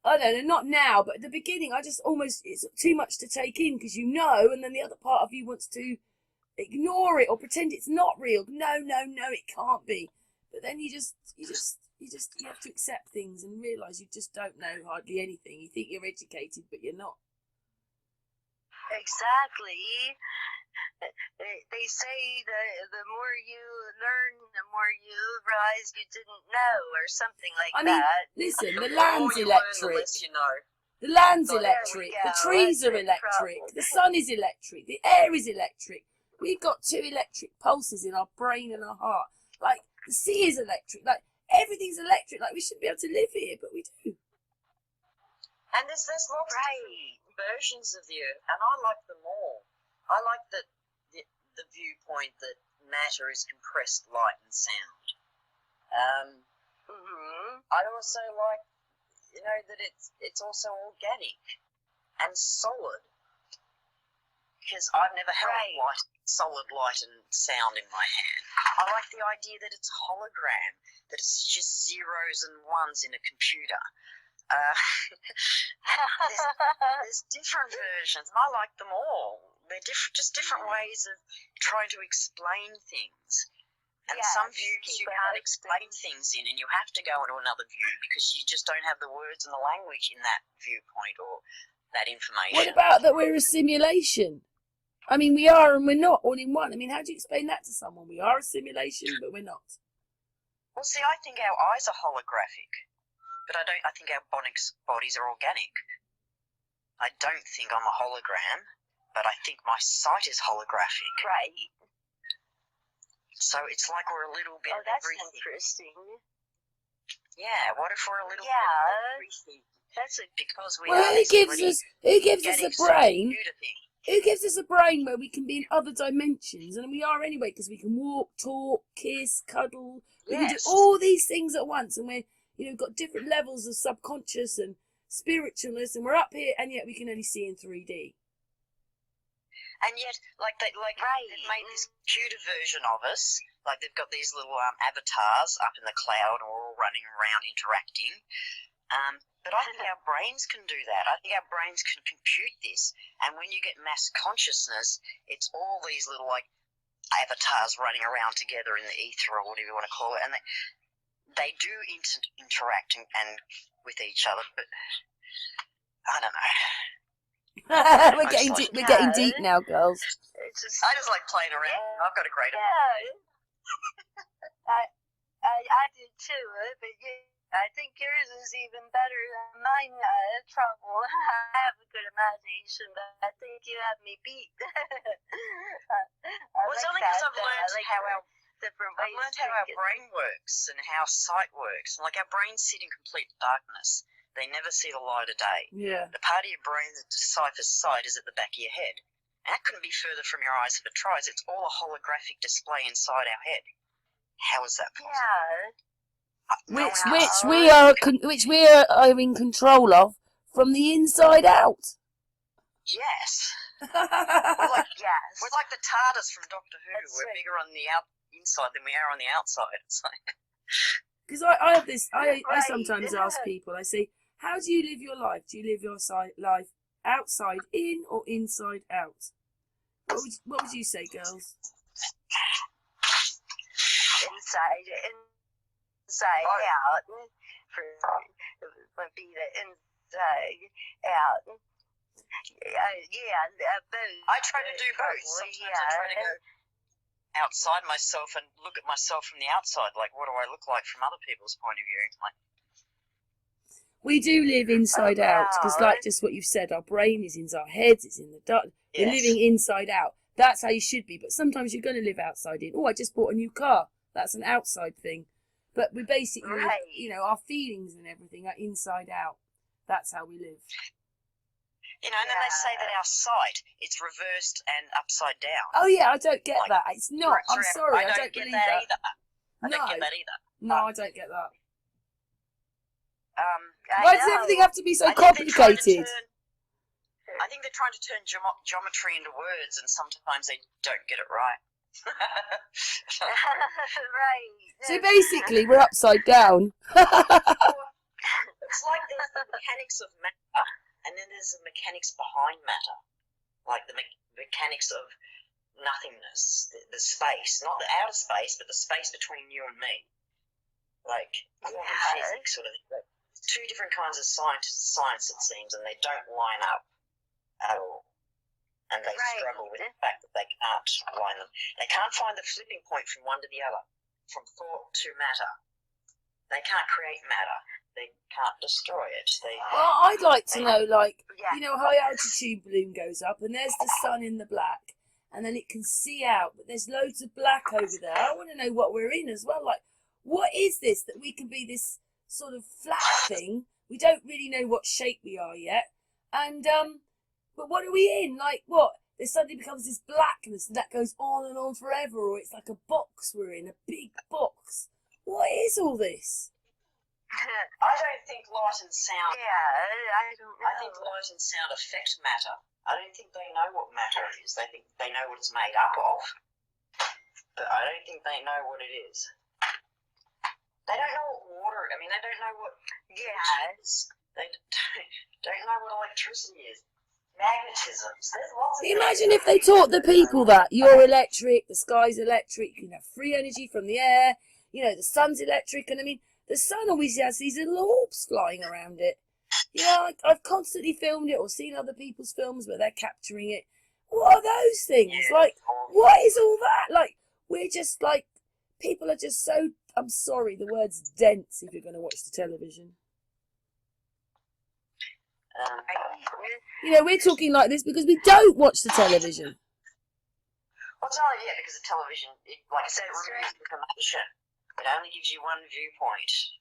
I don't know, not now, but at the beginning, it's too much to take in because you know, and then the other part of you wants to ignore it or pretend it's not real. No, it can't be. But then you have to accept things and realise you just don't know hardly anything. You think you're educated, but you're not. Exactly. They say the more you learn, the more you realize you didn't know, or something like that. I mean, listen, the land's electric. The land's electric. The trees are electric. The sun is electric. The air is electric. We've got 2 electric pulses in our brain and our heart. Like, the sea is electric. Like, everything's electric. Like, we shouldn't be able to live here, but we do. And there's lots of versions of the earth, and I like them all. I like the viewpoint that matter is compressed light and sound. I also like, you know, that it's also organic and solid, because I've never held solid light and sound in my hand. I like the idea that it's a hologram, that it's just zeros and ones in a computer. There's different versions, and I like them all. They're just different ways of trying to explain things. And some views you can't explain things in, and you have to go into another view because you just don't have the words and the language in that viewpoint or that information. What about that we're a simulation? I mean, we are and we're not all in one. I mean, how do you explain that to someone? We are a simulation, but we're not. Well, see, I think our eyes are holographic, but I think our bodies are organic. I don't think I'm a hologram, but I think my sight is holographic. Right. So it's like we're a little bit of that's everything. Interesting. Yeah, what if we're a little bit Yeah. of everything? That's a Because we Well, are who this gives bloody us a getting brain? computer thing. Who gives us a brain where we can be in other dimensions? And we are anyway, because we can walk, talk, kiss, cuddle. We can do Yes. all these things at once, and we've got different levels of subconscious and spiritualness, and we're up here, and yet we can only see in 3D. And yet, they've made this computer version of us. Like they've got these little avatars up in the cloud, and we're all running around interacting. But I think our brains can do that. I think our brains can compute this. And when you get mass consciousness, it's all these little avatars running around together in the ether or whatever you want to call it. And they do interact and with each other. But I don't know. we're getting deep now, girls. I just like playing around. Yeah. I've got a great. I do too, but I think yours is even better than mine. Trouble. I have a good imagination, but I think you have me beat. Well, it's only because I've learned how our brain works and how sight works. And our brains sit in complete darkness. They never see the light of day. Yeah. The part of your brain that deciphers sight is at the back of your head. And that couldn't be further from your eyes if it tries. It's all a holographic display inside our head. How is that possible? Yeah. Which we are in control of from the inside out. Yes. Yes. We're like the TARDIS from Doctor Who. That's We're right. bigger on the inside than we are on the outside. It's like... Because I have this, I Right. sometimes ask people, I say, how do you live your life? Do you live your life outside in or inside out? What would you say, girls? Inside out. Would be the inside out. Both. I try to do both. Sometimes I try to go outside myself and look at myself from the outside. Like, what do I look like from other people's point of view? We do live inside out, because just what you've said, our brain is in our heads, it's in the dark. We're living inside out. That's how you should be. But sometimes you're going to live outside in. Oh, I just bought a new car. That's an outside thing. But we basically, our feelings and everything are inside out. That's how we live. And then they say that our sight, it's reversed and upside down. Oh, yeah, I don't get that. It's not. I'm sorry, I don't get believe that that. either. I don't get that either. No, I don't get that. Why does everything have to be so complicated? I think they're trying to turn geometry into words, and sometimes they don't get it right. Right. So basically, we're upside down. It's like there's the mechanics of matter, and then there's the mechanics behind matter, like the mechanics of nothingness, the space, not the outer space, but the space between you and me, like quantum physics, sort of. Two different kinds of science, it seems, and they don't line up at all. And they struggle with the fact that they can't line them. They can't find the flipping point from one to the other, from thought to matter. They can't create matter. They can't destroy it. Well, I'd like to know, high altitude balloon goes up, and there's the sun in the black, and then it can see out, but there's loads of black over there. I want to know what we're in as well. Like, what is this that we can be this sort of flat thing? We don't really know what shape we are yet, and but what are we in? Like, what? There suddenly becomes this blackness and that goes on and on forever, or it's like a box we're in, a big box. What is all this? I don't think light and sound. Yeah, I don't know. I think light and sound affect matter. I don't think they know what matter is. They think they know what it's made up of, but I don't think they know what it is. They don't know what water. I mean, they don't know what is. They don't know what electricity is. Magnetisms. There's lots of. Imagine if they taught the people that you're electric, the sky's electric, you can have free energy from the air. The sun's electric, and I mean, the sun always has these little orbs flying around it. I've constantly filmed it or seen other people's films where they're capturing it. What are those things? Like, what is all that? Like, we're just like, people are just so, I'm sorry, the word's dense if you're going to watch the television. We're talking like this because we don't watch the television. Well, it's only because the television, like I said, it removes information. It only gives you one viewpoint.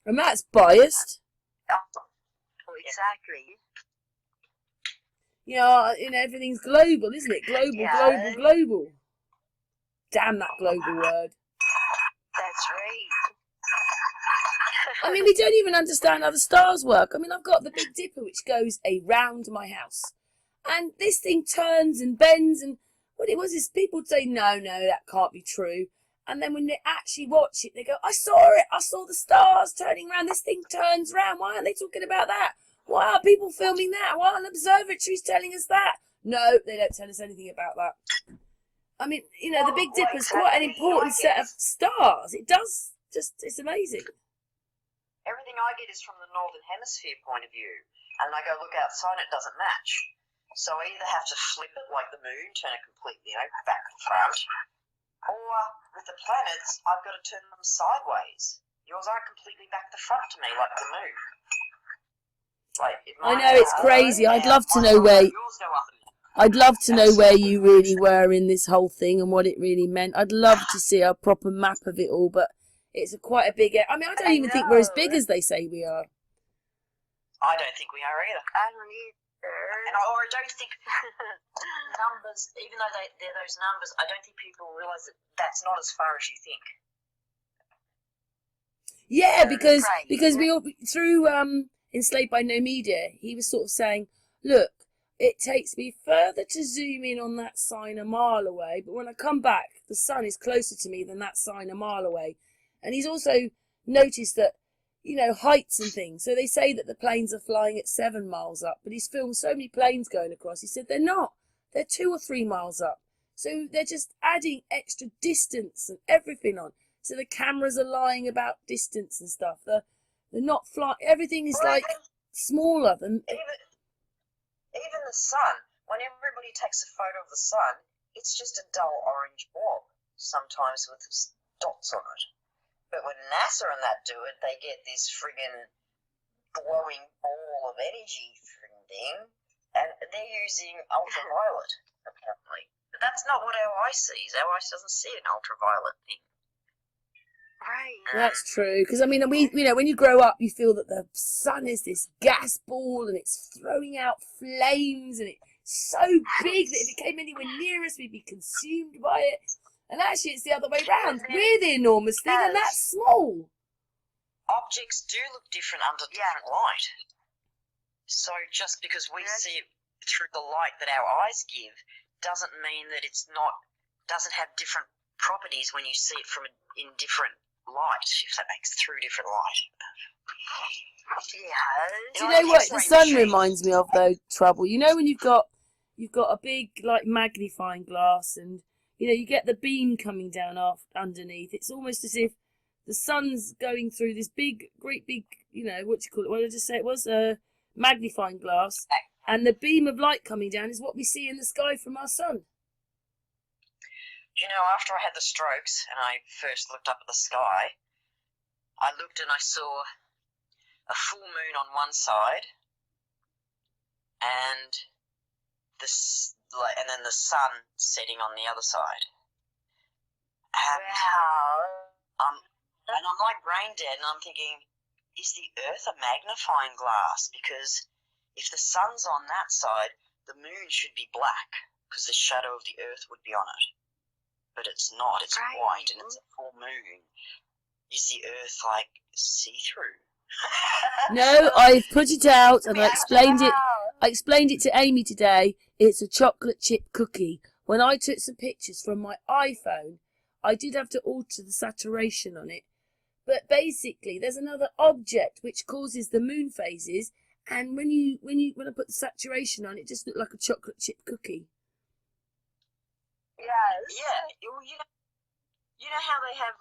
And that's biased. Oh, exactly. You know, everything's global, isn't it? Global, Yeah. global. Damn that global word. That's right. I mean, we don't even understand how the stars work. I mean, I've got the Big Dipper, which goes around my house. And this thing turns and bends, and what it was is people say, no, that can't be true. And then when they actually watch it, they go, I saw it. I saw the stars turning around. This thing turns round. Why aren't they talking about that? Why are people filming that? Why aren't observatories telling us that? No, they don't tell us anything about that. I mean, the Big Dipper's quite an important set of stars. It does it's amazing. Everything I get is from the Northern Hemisphere point of view. And I go look outside and it doesn't match. So I either have to flip it like the moon, turn it completely, back to front. Or with the planets, I've got to turn them sideways. Yours aren't completely back to front to me like the moon. I know, it's crazy. I'd love to know where you really were in this whole thing and what it really meant. I'd love to see a proper map of it all, but it's quite a big... I mean, I don't even think we're as big as they say we are. I don't think we are either. I don't either. Or I don't think numbers, even though they're those numbers, I don't think people realise that that's not as far as you think. Yeah, because we all through Enslaved by No Media, he was sort of saying, look, it takes me further to zoom in on that sign a mile away, but when I come back, the sun is closer to me than that sign a mile away. And he's also noticed that, heights and things. So they say that the planes are flying at 7 miles up, but he's filmed so many planes going across. He said they're not. They're 2 or 3 miles up. So they're just adding extra distance and everything on. So the cameras are lying about distance and stuff. They're not flying. Everything is like smaller than... Even the sun. When everybody takes a photo of the sun, it's just a dull orange blob, sometimes with dots on it. But when NASA and that do it, they get this friggin' glowing ball of energy thing, and they're using ultraviolet, apparently. But that's not what our eye sees. Our eye doesn't see an ultraviolet thing. Right. That's true. Because, I mean, when you grow up, you feel that the sun is this gas ball and it's throwing out flames and it's so big that if it came anywhere near us, we'd be consumed by it. And actually, it's the other way round. We're the enormous thing, and that's small. Objects do look different under different light. So just because we see it through the light that our eyes give doesn't mean that doesn't have different properties when you see it in different light, if that makes through different light. Yeah. Do you know what the sun reminds me of, though, Trouble? You know when you've got a big magnifying glass and you get the beam coming down underneath. It's almost as if the sun's going through this great big, what do you call it? What did I just say it was? A magnifying glass. And the beam of light coming down is what we see in the sky from our sun. After I had the strokes and I first looked up at the sky, I looked and I saw a full moon on one side and then the sun setting on the other side. And, and I'm like brain dead and I'm thinking, is the Earth a magnifying glass? Because if the sun's on that side, the moon should be black because the shadow of the Earth would be on it. But it's not. It's white and it's a full moon. Is the Earth see-through? No, I've put it out and I explained it. I explained it to Amy today. It's a chocolate chip cookie. When I took some pictures from my iPhone, I did have to alter the saturation on it. But basically, there's another object which causes the moon phases, and when I put the saturation on, it just looked like a chocolate chip cookie. Yes. Yeah. You know how they have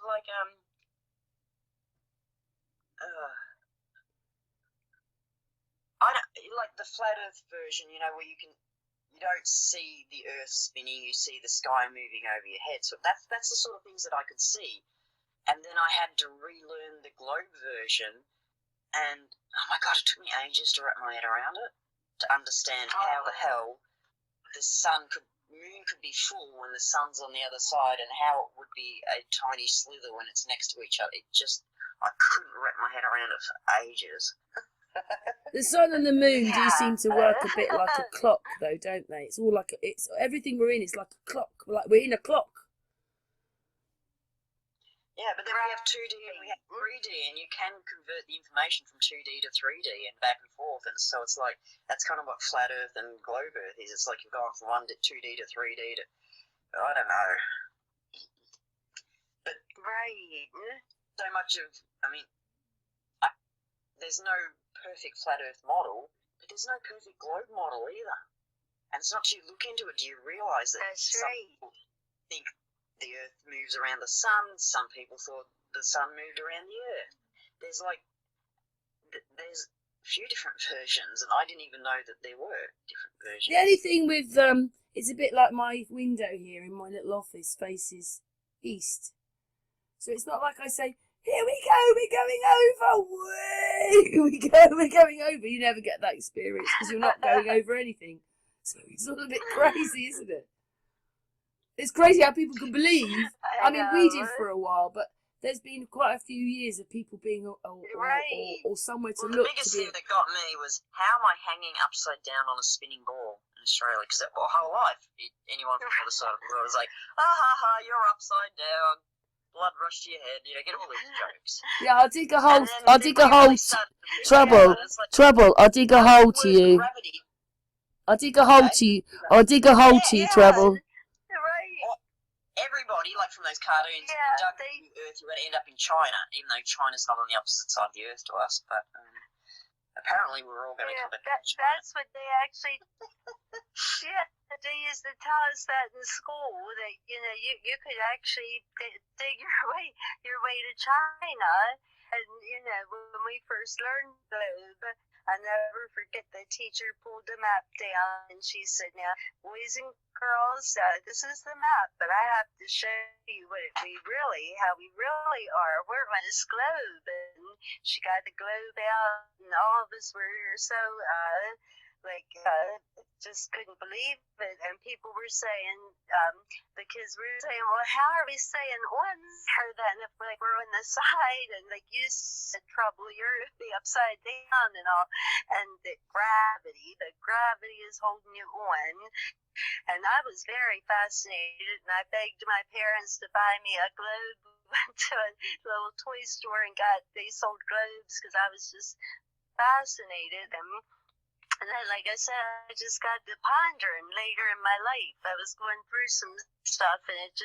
the flat Earth version, where you don't see the Earth spinning, you see the sky moving over your head. So that's the sort of things that I could see. And then I had to relearn the globe version, and oh my God, it took me ages to wrap my head around it, to understand how the hell the moon could be full when the sun's on the other side, and how it would be a tiny slither when it's next to each other. I couldn't wrap my head around it for ages. The sun and the moon do Yeah. seem to work a bit like a clock, though, don't they? It's all like it's everything we're in is like a clock. Like we're in a clock. Yeah, but then we have 2D and we have 3D, and you can convert the information from 2D to 3D and back and forth, and so it's like, that's kind of what flat Earth and globe Earth is. It's like you've gone from 2D to 3D to, I don't know. But Right. so much of, there's no perfect flat Earth model, but there's no perfect globe model either. And it's not till you look into it do you realise that That's some right. people think the Earth moves around the sun. Some people thought the sun moved around the Earth. There's there's a few different versions, and I didn't even know that there were different versions. The only thing with it's a bit like my window here in my little office faces east, so it's not like I say, "Here we go, we're going over." Way we're going over. You never get that experience because you're not going over anything. So it's all a bit crazy, isn't it? It's crazy how people can believe. I mean, we did for a while, but there's been quite a few years of people being or somewhere to Well, look. the biggest thing that got me was, how am I hanging upside down on a spinning ball in Australia? Because my whole life, anyone from the other side of the world was like, you're upside down, blood rush to your head, get all these jokes. Yeah, I'll dig a hole. Then I'll dig a hole. Trouble. I'll dig a hole to you. Gravity. I'll dig a hole to you. I'll dig a hole to you, Trouble. Everybody, like from those cartoons, dug the Earth, you're going to end up in China, even though China's not on the opposite side of the Earth to us. But apparently we're all going to come back to China. That's what they actually... they used to tell us that in school, that, you could actually dig your way to China. And, when we first learned globe, I'll never forget the teacher pulled the map down and she said, "Now, boys and girls, this is the map, but I have to show you how we really are. We're on this globe." And she got the globe out, and all of us were so, just couldn't believe it. And people were saying, the kids were saying, "Well, how are we saying one here then if we're on the side?" And like you said, Trouble, you're the upside down and all. And the gravity is holding you on. And I was very fascinated, and I begged my parents to buy me a globe. We went to a little toy store and they sold globes because I was just fascinated. And then, like I said, I just got to pondering later in my life. I was going through some stuff, and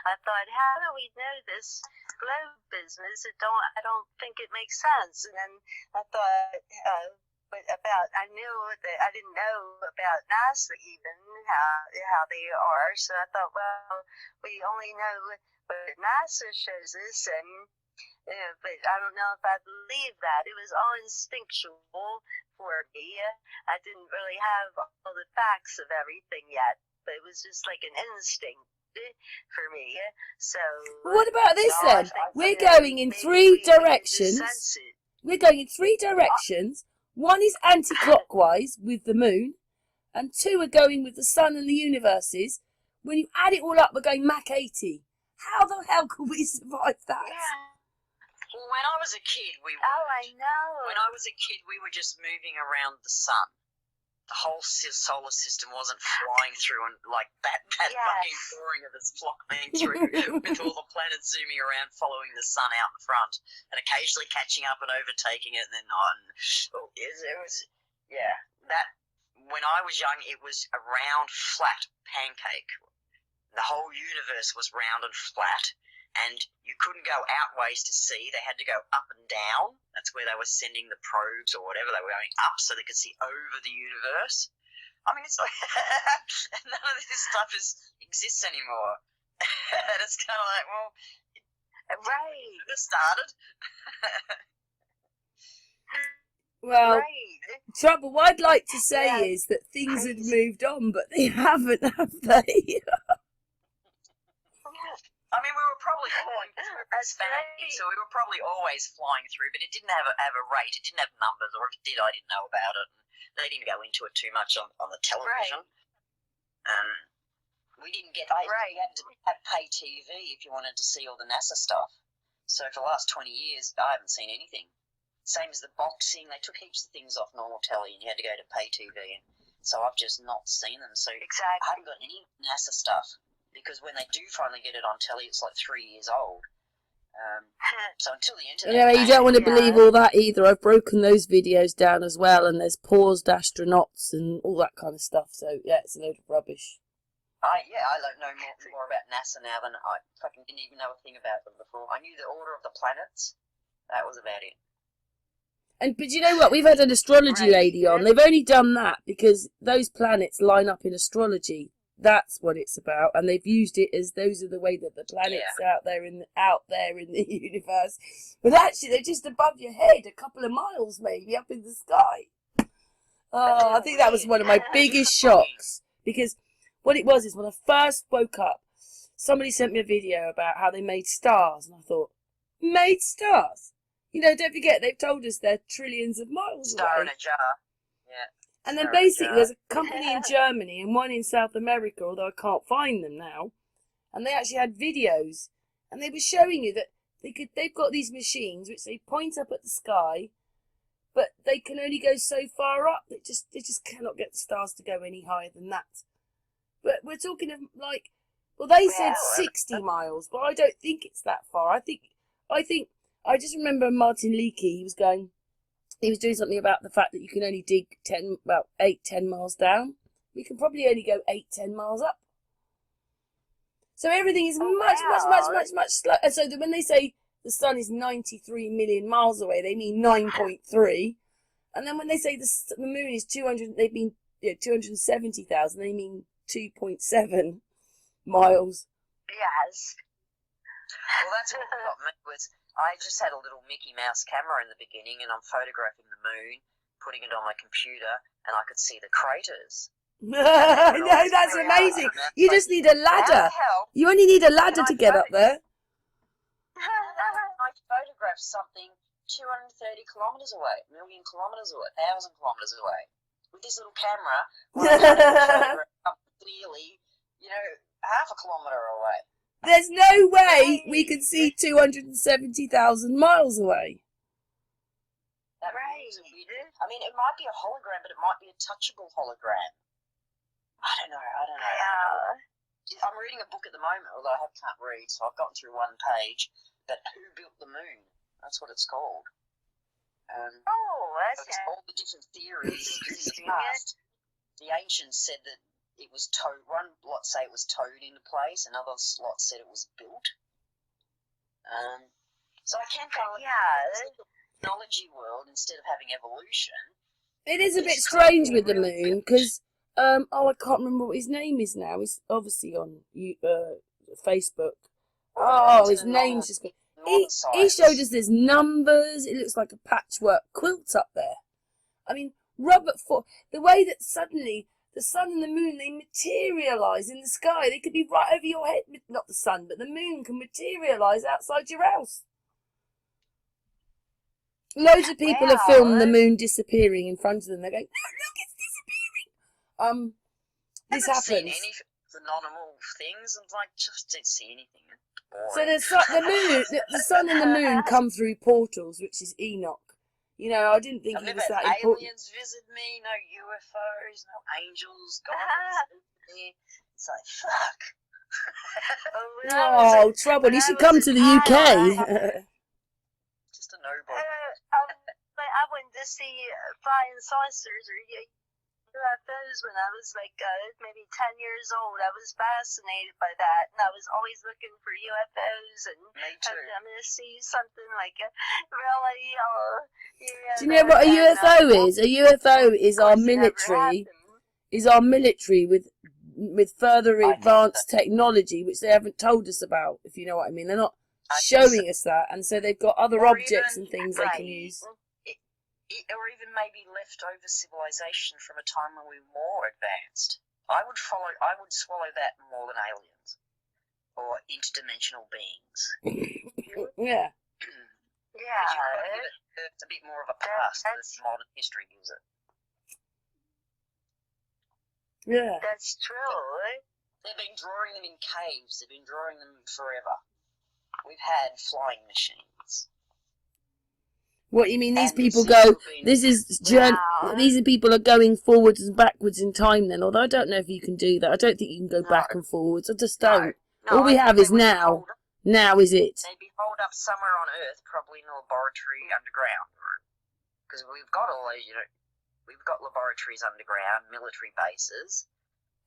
I thought, how do we know this globe business? I don't think it makes sense. And then I thought, I knew that I didn't know about NASA even, how they are. So I thought, well, we only know what NASA shows us, but I don't know if I believe that. It was all instinctual for me. I didn't really have all the facts of everything yet, but it was just like an instinct for me. So well, what about this then? We're going in 3 directions. We're going in 3 directions. One is anti-clockwise with the moon, and 2 are going with the sun and the universes. When you add it all up, we're going Mach 80. How the hell could we survive that? Yeah. Well, when I was a kid, I know. When I was a kid, we were just moving around the sun. The whole solar system wasn't flying through and like that fucking drawing of its flying through with all the planets zooming around, following the sun out in front, and occasionally catching up and overtaking it, and then on. It was that. When I was young, it was a round, flat pancake. The whole universe was round and flat. And you couldn't go outways to see. They had to go up and down. That's where they were sending the probes or whatever. They were going up so they could see over the universe. I mean, it's like none of this stuff exists anymore. And it's kind of like, well, right. It started. Well, Trouble, what I'd like to say is that things Crazy. have moved on, but they haven't, have they? I mean, we were probably flying through so we were probably always flying through, but it didn't have a rate. It didn't have numbers, or if it did, I didn't know about it. And they didn't go into it too much on the television. We didn't get. You had to have pay TV if you wanted to see all the NASA stuff. So for the last 20 years, I haven't seen anything. Same as the boxing, they took heaps of things off normal telly and you had to go to pay TV. And so I've just not seen them. So Exactly. I haven't got any NASA stuff because when they do finally get it on telly, it's like 3 years old. So until the internet... Anyway, you don't want to believe all that either. I've broken those videos down as well, and there's paused astronauts and all that kind of stuff. So, yeah, it's a load of rubbish. I know more about NASA now than I fucking didn't even know a thing about them before. I knew the order of the planets. That was about it. But you know what? We've had an astrology lady on. They've only done that because those planets line up in astrology. That's what it's about, and they've used it as those are the way that the planets out there in the universe. But actually, they're just above your head, a couple of miles maybe up in the sky. Oh, I think that was one of my biggest shocks because what it was is when I first woke up, somebody sent me a video about how they made stars, and I thought, made stars? You know, don't forget they've told us they're trillions of miles away. Star in a jar. Yeah. And then basically there's a company in Germany and one in South America, although I can't find them now. And they actually had videos. And they were showing you that they've got these machines which they point up at the sky, but they can only go so far up. They just cannot get the stars to go any higher than that. But we're talking of like, well, they said 60 miles, but I don't think it's that far. I just remember Martin Leakey, he was doing something about the fact that you can only dig 10 miles down. We can probably only go 8-10 miles up. So everything is much slower. And so when they say the sun is 93 million miles away, they mean 9.3. And then when they say the moon is 270,000, they mean 2.7 miles. Yes. Well, that's what got me was I just had a little Mickey Mouse camera in the beginning, and I'm photographing the moon, putting it on my computer, and I could see the craters. No, that's amazing. You just need a ladder. You only need a ladder to get up there. I photographed something 230 kilometres away, a million kilometres away, 1,000 kilometres away. With this little camera, I photographed clearly, half a kilometre away. There's no way we can see 270,000 miles away. Right. I mean, it might be a hologram, but it might be a touchable hologram. I don't know. I'm reading a book at the moment, although I can't read, so I've gotten through one page. But Who Built the Moon? That's what it's called. That's all the different theories. In the past, the ancients said that it was towed. One lot say it was towed into place, another lot said it was built. So I can kind of the technology world instead of having evolution. It is a bit strange with the moon because I can't remember what his name is now. He's obviously on Facebook. His name's just gone. He showed us there's numbers. It looks like a patchwork quilt up there. I mean, the way that suddenly the sun and the moon, they materialise in the sky. They could be right over your head. Not the sun, but the moon can materialise outside your house. Loads of people have filmed the moon disappearing in front of them. They're going, no, look, it's disappearing. This happens. Seen any phenomenal things, and just didn't see anything. So the sun and the moon come through portals, which is Enoch. I didn't think he was that important. Aliens visit me, no UFOs, no angels, God. It's like, fuck. Trouble. You should come to the UK. Just a nobody. I went to see flying saucers or UFOs when I was maybe 10 years old. I was fascinated by that, and I was always looking for UFOs, and I'm going to see something like a really. Do you know what a UFO is? A UFO is our military. Is our military with further advanced technology, which they haven't told us about. If you know what I mean, they're not showing us that, and so they've got other objects and things they can use. Or even maybe leftover civilization from a time when we were more advanced. I would swallow that more than aliens or interdimensional beings. Yeah. It's a bit more of a past than modern history gives it. Yeah. That's true. They've been drawing them in caves. They've been drawing them forever. we've had flying machines. What you mean? These And people this go. seems to be Wow. These people are going forwards and backwards in time. Then, although I don't know if you can do that. I don't think you can go No. back and forwards. I just no, don't. no. All we I have think is they would be now. holed up. Now is it? They'd be holed up somewhere on Earth, probably in a laboratory underground, because we've got all those, we've got laboratories underground, military bases,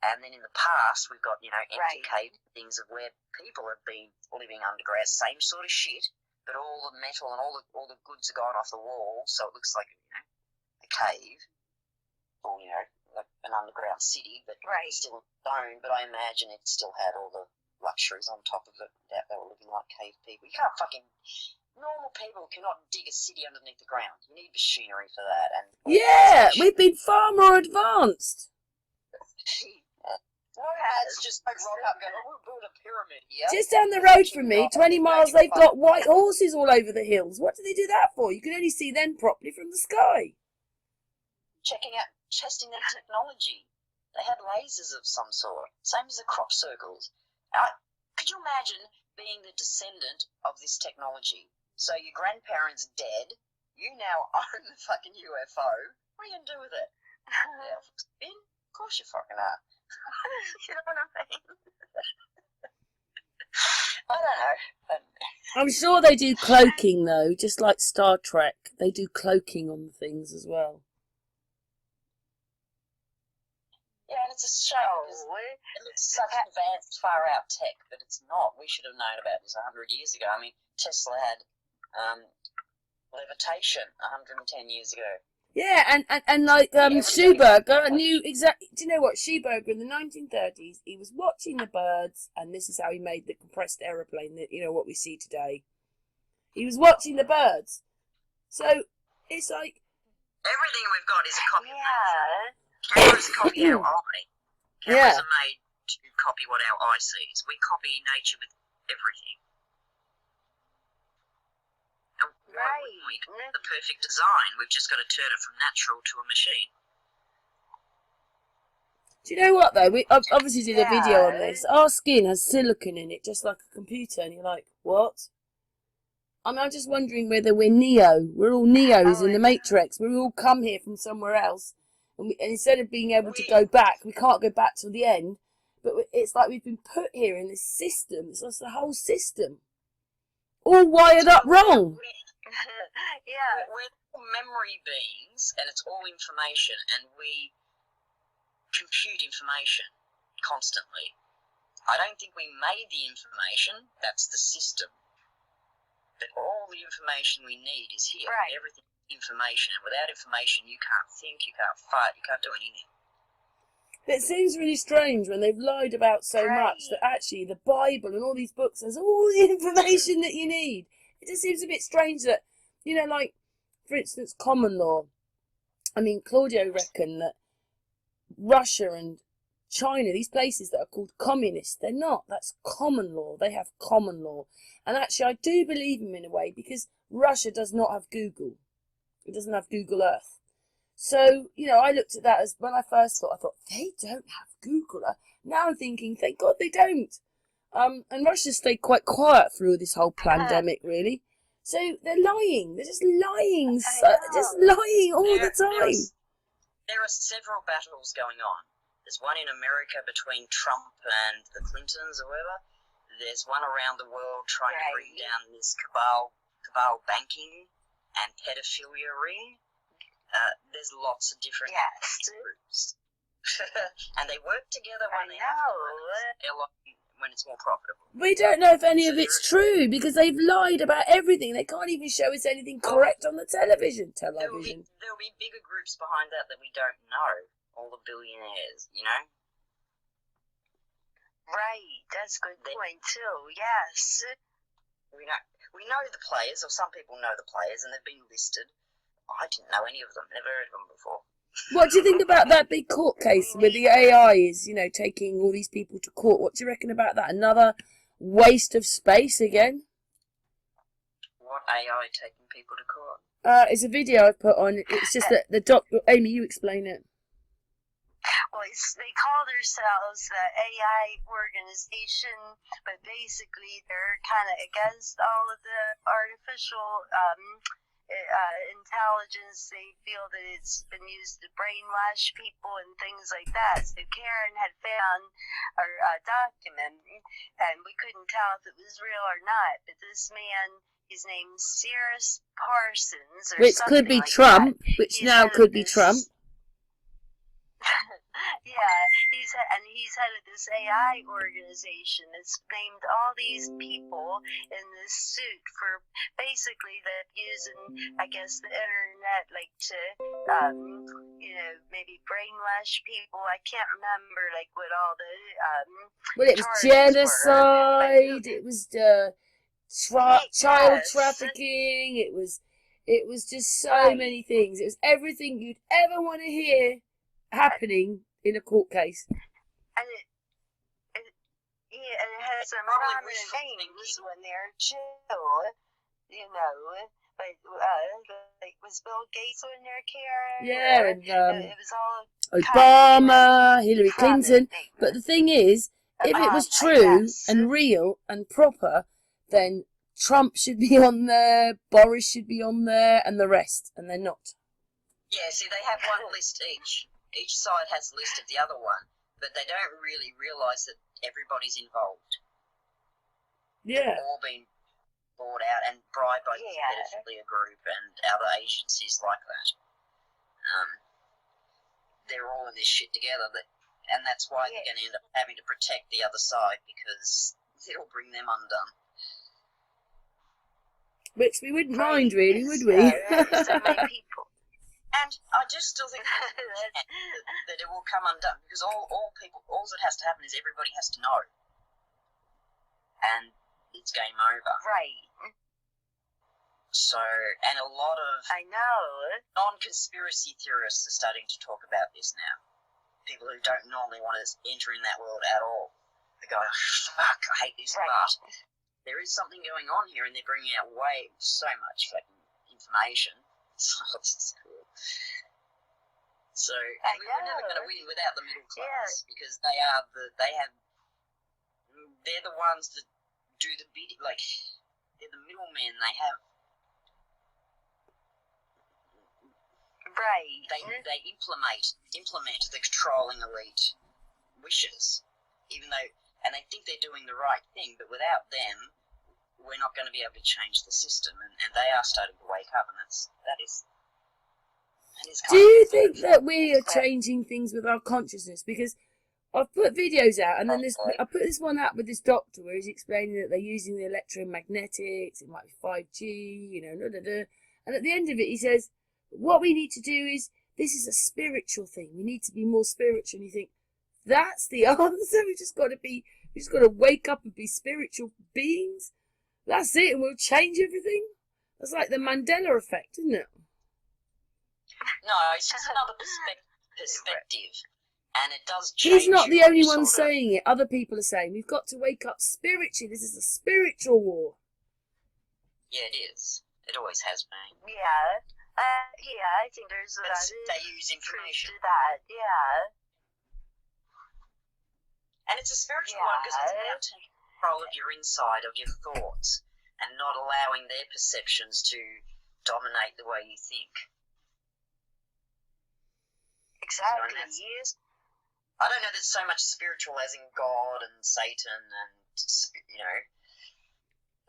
and then in the past we've got empty cave things of where people have been living underground, same sort of shit, but all the metal and all the goods are gone off the walls, so it looks like a cave, or like an underground city, but still stone. But I imagine it still had all the luxuries on top of it. That they were living like cave people. You can't normal people cannot dig a city underneath the ground. You need machinery for that. And Yeah, we've been far more advanced. It's just like rock up, go, we'll build a pyramid here. Just down the road from me, 20 miles, they've got white horses all over the hills. What do they do that for? You can only see them properly from the sky. Testing their technology. They had lasers of some sort, same as the crop circles. Could you imagine being the descendant of this technology? So your grandparents dead, you now own the fucking UFO. What are you going to do with it? Spin? Of course you fucking are. You know what I mean? I don't know. I'm sure they do cloaking, though, just like Star Trek. They do cloaking on things as well. Yeah, and it's a shame. It looks like advanced, far-out tech, but it's not. We should have known about this 100 years ago. I mean, Tesla had levitation 110 years ago. Yeah, and like Schuberger knew exactly. Do you know what? Schuberger in the 1930s, he was watching the birds, and this is how he made the compressed aeroplane that what we see today. He was watching the birds, so it's like everything we've got is a copy. Yeah. Cameras copy our eye. Cameras are made to copy what our eye sees. We copy nature with everything. The perfect design. We've just got to turn it from natural to a machine. Do you know what though? We obviously did a video on this. Our skin has silicon in it, just like a computer, and you're like, what? I mean, I'm just wondering whether we're Neo. We're all Neos in the Matrix. We all come here from somewhere else, and instead of being able to go back, we can't go back till the end. But it's like we've been put here in this system. It's just the whole system, all wired up wrong. Yeah, we're all memory beings, and it's all information, and we compute information constantly. I don't think we made the information. That's the system. But all the information we need is here. Right. Everything is information, and without information, you can't think, you can't fight, you can't do anything. It seems really strange when they've lied about so much that actually the Bible and all these books has all the information that you need. It just seems a bit strange that, like, for instance, common law. I mean, Claudio reckoned that Russia and China, these places that are called communist, they're not. That's common law. They have common law. And actually, I do believe him in a way, because Russia does not have Google. It doesn't have Google Earth. So, I looked at that as when I first thought, they don't have Google Earth. Now I'm thinking, thank God they don't. And Russia stayed quite quiet through this whole pandemic, really. So they're lying. They're just lying. Just lying all the time. There are several battles going on. There's one in America between Trump and the Clintons or whatever. There's one around the world trying to bring down this cabal banking and pedophilia ring. There's lots of different groups. And they work together when when it's more profitable. We don't know if any of it's true, because they've lied about everything. They can't even show us anything correct on the television. There'll be bigger groups behind that we don't know. All the billionaires, Right, that's a good point too. Yes. We know the players, or some people know the players, and they've been listed. I didn't know any of them. Never heard of them before. What do you think about that big court case with the AI is, taking all these people to court? What do you reckon about that? Another waste of space again? What AI taking people to court? It's a video I put on. It's just that the doctor... Amy, you explain it. Well, they call themselves the AI organization, but basically they're kind of against all of the artificial intelligence. They feel that it's been used to brainwash people and things like that. So Karen had found a document, and we couldn't tell if it was real or not. But this man, his name's Cyrus Parsons, or Which could be like Trump, that. which He's now could be Trump. Yeah, he's head of this AI organization that's named all these people in this suit for basically that using, I guess, the internet like to, maybe brainwash people. I can't remember like what all the Well, it was genocide. It was child trafficking. It was just so many things. It was everything you'd ever want to hear happening in a court case. And it has some prominent names when they're chill, like was Bill Gates in there, Karen? Yeah, and it was all Obama, Hillary Clinton. But the thing is, if it was true and real and proper, then Trump should be on there, Boris should be on there, and the rest, and they're not. Yeah, see, they have one list each. Each side has a list of the other one, but they don't really realise that everybody's involved. Yeah. They've all been bought out and bribed by the pedophilia group and other agencies like that. They're all in this shit together, and that's why they're going to end up having to protect the other side, because it'll bring them undone. Which we wouldn't mind, really, would we? So many people. And I just still think that it will come undone, because all that has to happen is everybody has to know. And it's game over. Right. So, and a lot of non-conspiracy theorists are starting to talk about this now. People who don't normally want to enter in that world at all. They go, fuck, I hate this part. There is something going on here, and they're bringing out so much fucking information. So this is cool. So we're never going to win without the middle class, because they're the ones that do the bidding. Like, they're the middlemen. They have They implement the controlling elite wishes, even though, and they think they're doing the right thing, but without them, we're not going to be able to change the system, and they are starting to wake up, and that is. Do you think that we are changing things with our consciousness? Because I've put videos out, and then I put this one out with this doctor where he's explaining that they're using the electromagnetics, it might be 5G, and at the end of it he says, what we need to do is, this is a spiritual thing, we need to be more spiritual. And you think, that's the answer? We just got to wake up and be spiritual beings? That's it, and we'll change everything? That's like the Mandela effect, isn't it? No, it's just another perspective, and it does change. He's not the only one saying it. Other people are saying, we've got to wake up spiritually. This is a spiritual war. Yeah, it is. It always has been. Yeah. I think there's a lot of they use information to that. Yeah. And it's a spiritual one, because it's about taking control of your inside, of your thoughts, and not allowing their perceptions to dominate the way you think. Exactly. So I don't know there's so much spiritual as in God and Satan and,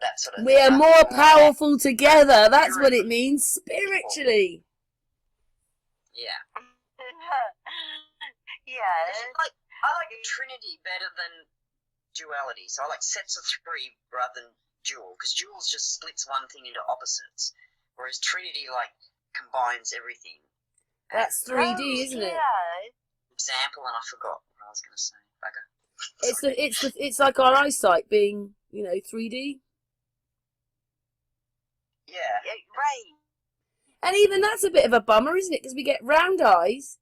that sort of thing. We are more powerful together. That's what it means, spiritually. Yeah. Yeah. I like Trinity better than duality. So I like sets of three rather than dual, because duals just splits one thing into opposites, whereas Trinity combines everything. That's 3D, isn't it? Yeah. Example, and I forgot what I was going to say. Bugger. It's like our eyesight being, 3D. Yeah. Right. And even that's a bit of a bummer, isn't it? Because we get round eyes,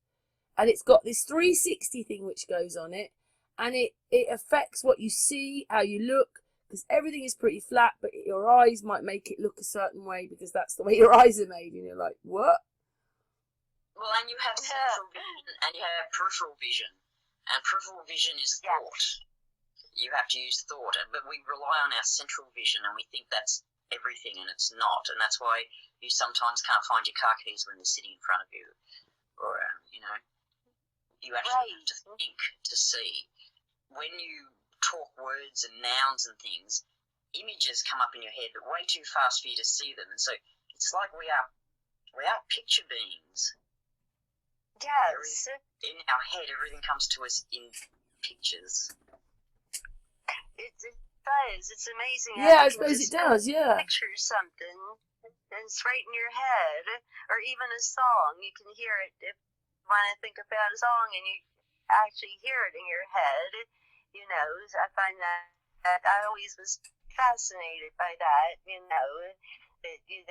and it's got this 360 thing which goes on it, and it affects what you see, how you look, because everything is pretty flat, but your eyes might make it look a certain way because that's the way your eyes are made, and you're like, what? Well, and you have central vision and you have peripheral vision. And peripheral vision is thought. You have to use thought. But we rely on our central vision and we think that's everything, and it's not. And that's why you sometimes can't find your car keys when they're sitting in front of you. Or, you actually have to think to see. When you talk words and nouns and things, images come up in your head, but way too fast for you to see them. And so it's like we are picture beings. Yes. In our head, everything comes to us in pictures. It does. It's amazing. Yeah, I suppose it does, yeah. Picture something, and it's right in your head. Or even a song. You can hear it if you want to think about a song and you actually hear it in your head. I find that I always was fascinated by that, that you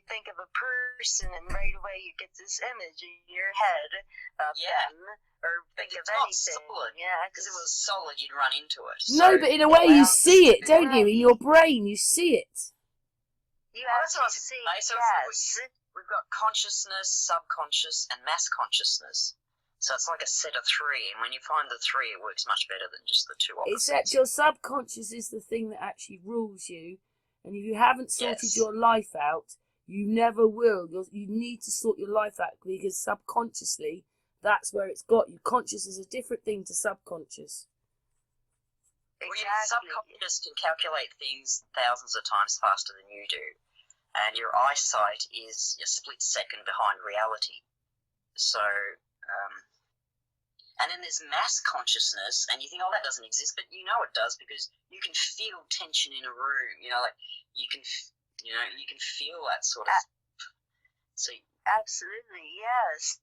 think of a person and right away you get this image in your head of them, or think of anything. Solid. Yeah, because it was solid, you'd run into it. No, but in a way you see it, don't you? In your brain, you see it. You actually see. So yes. We've got consciousness, subconscious, and mass consciousness. So it's like a set of three, and when you find the three, it works much better than just the two opposites. Except your subconscious is the thing that actually rules you. And if you haven't sorted your life out, you never will. You need to sort your life out, because subconsciously, that's where it's got you. Conscious is a different thing to subconscious. Exactly. Well, subconscious can calculate things thousands of times faster than you do. And your eyesight is a split second behind reality. So, and then there's mass consciousness, and you think, oh, that doesn't exist, but you know it does, because you can feel tension in a room. You can feel that sort of. So absolutely, yes,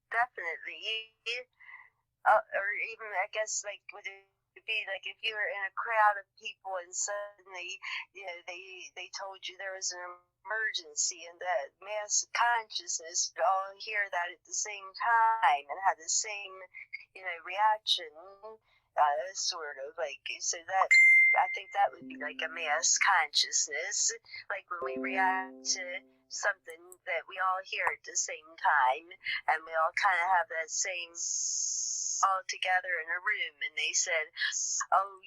definitely. Or even, I guess, like, would it be like if you were in a crowd of people and suddenly, they told you there was an emergency, and that mass consciousness would all hear that at the same time and have the same, reaction, sort of like. So that, I think that would be like a mass consciousness, like when we react to something that we all hear at the same time, and we all kind of have that same all together in a room, and they said, oh,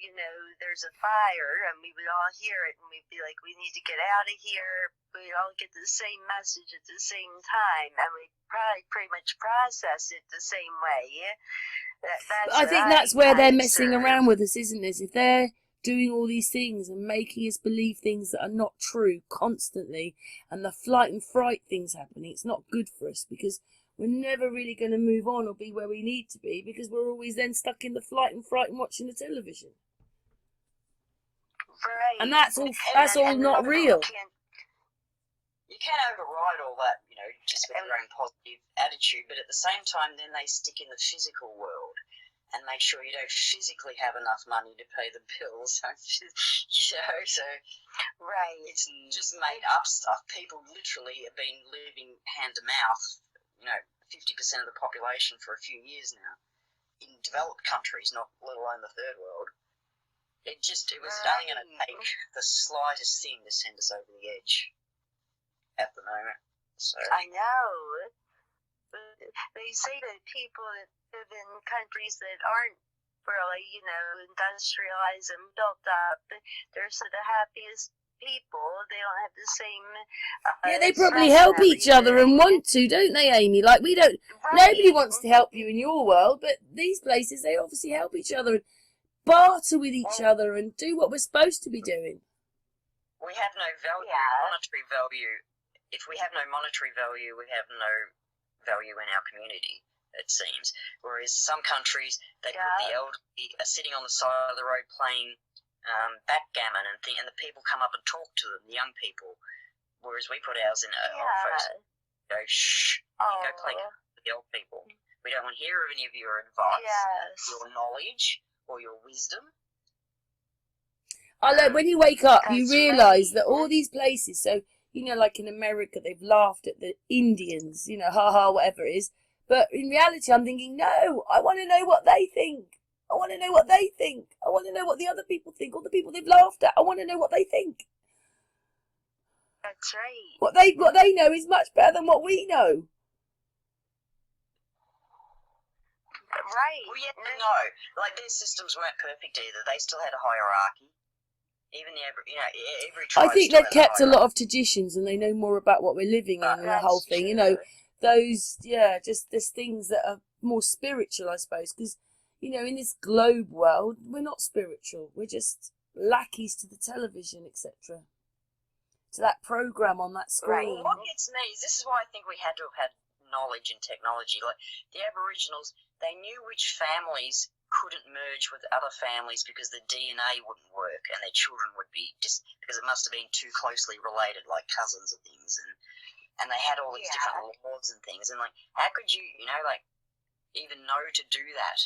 there's a fire, and we would all hear it, and we'd be like, we need to get out of here. We'd all get the same message at the same time, and we'd probably pretty much process it the same way. I think that's where they're messing around with us, isn't it? If they're doing all these things and making us believe things that are not true constantly, and the flight and fright things happening, it's not good for us, because we're never really going to move on or be where we need to be, because we're always then stuck in the flight and fright and watching the television. Right. And that's all not real. You can override all that, just with your own positive attitude, but at the same time, then they stick in the physical world and make sure you don't physically have enough money to pay the bills. So right. It's just made up stuff. People literally have been living hand to mouth, 50% of the population for a few years now in developed countries, not let alone the third world. It was only going to take the slightest thing to send us over the edge at the moment. So I know. They say that people that live in countries that aren't really, industrialized and built up, they're sort of the happiest people. They don't have the same. They probably help each other and want to, don't they, Amy? Like, we don't. Right. Nobody wants to help you in your world, but these places, they obviously help each other and barter with each other and do what we're supposed to be doing. We have no value, monetary value. If we have no monetary value, we have no value in our community, it seems. Whereas some countries, they put the elderly sitting on the side of the road playing backgammon and the people come up and talk to them, the young people. Whereas we put ours in folks go, shh, you go play with the old people. We don't want to hear of any of your advice, your knowledge, or your wisdom. When you wake up, you realise that all these places, so, like in America, they've laughed at the Indians, ha, whatever it is. But in reality, I'm thinking, no, I want to know what they think. I want to know what they think. I want to know what the other people think. All the people they've laughed at, I want to know what they think. That's right. What they know is much better than what we know. Right. Well, yeah, no, like their systems weren't perfect either. They still had a hierarchy. Even every tribe. I think still they've has kept a lot of traditions and they know more about what we're living in and the whole thing. true. You know, those, just there's things that are more spiritual, I suppose, because, in this globe world, we're not spiritual. We're just lackeys to the television, etc. To that program on that screen. Right. What gets me is this is why I think we had to have had knowledge and technology. Like the Aboriginals, they knew which families couldn't merge with other families because the DNA wouldn't work and their children would be because it must have been too closely related, like cousins and things, and they had all these different laws and things, and like how could you even know to do that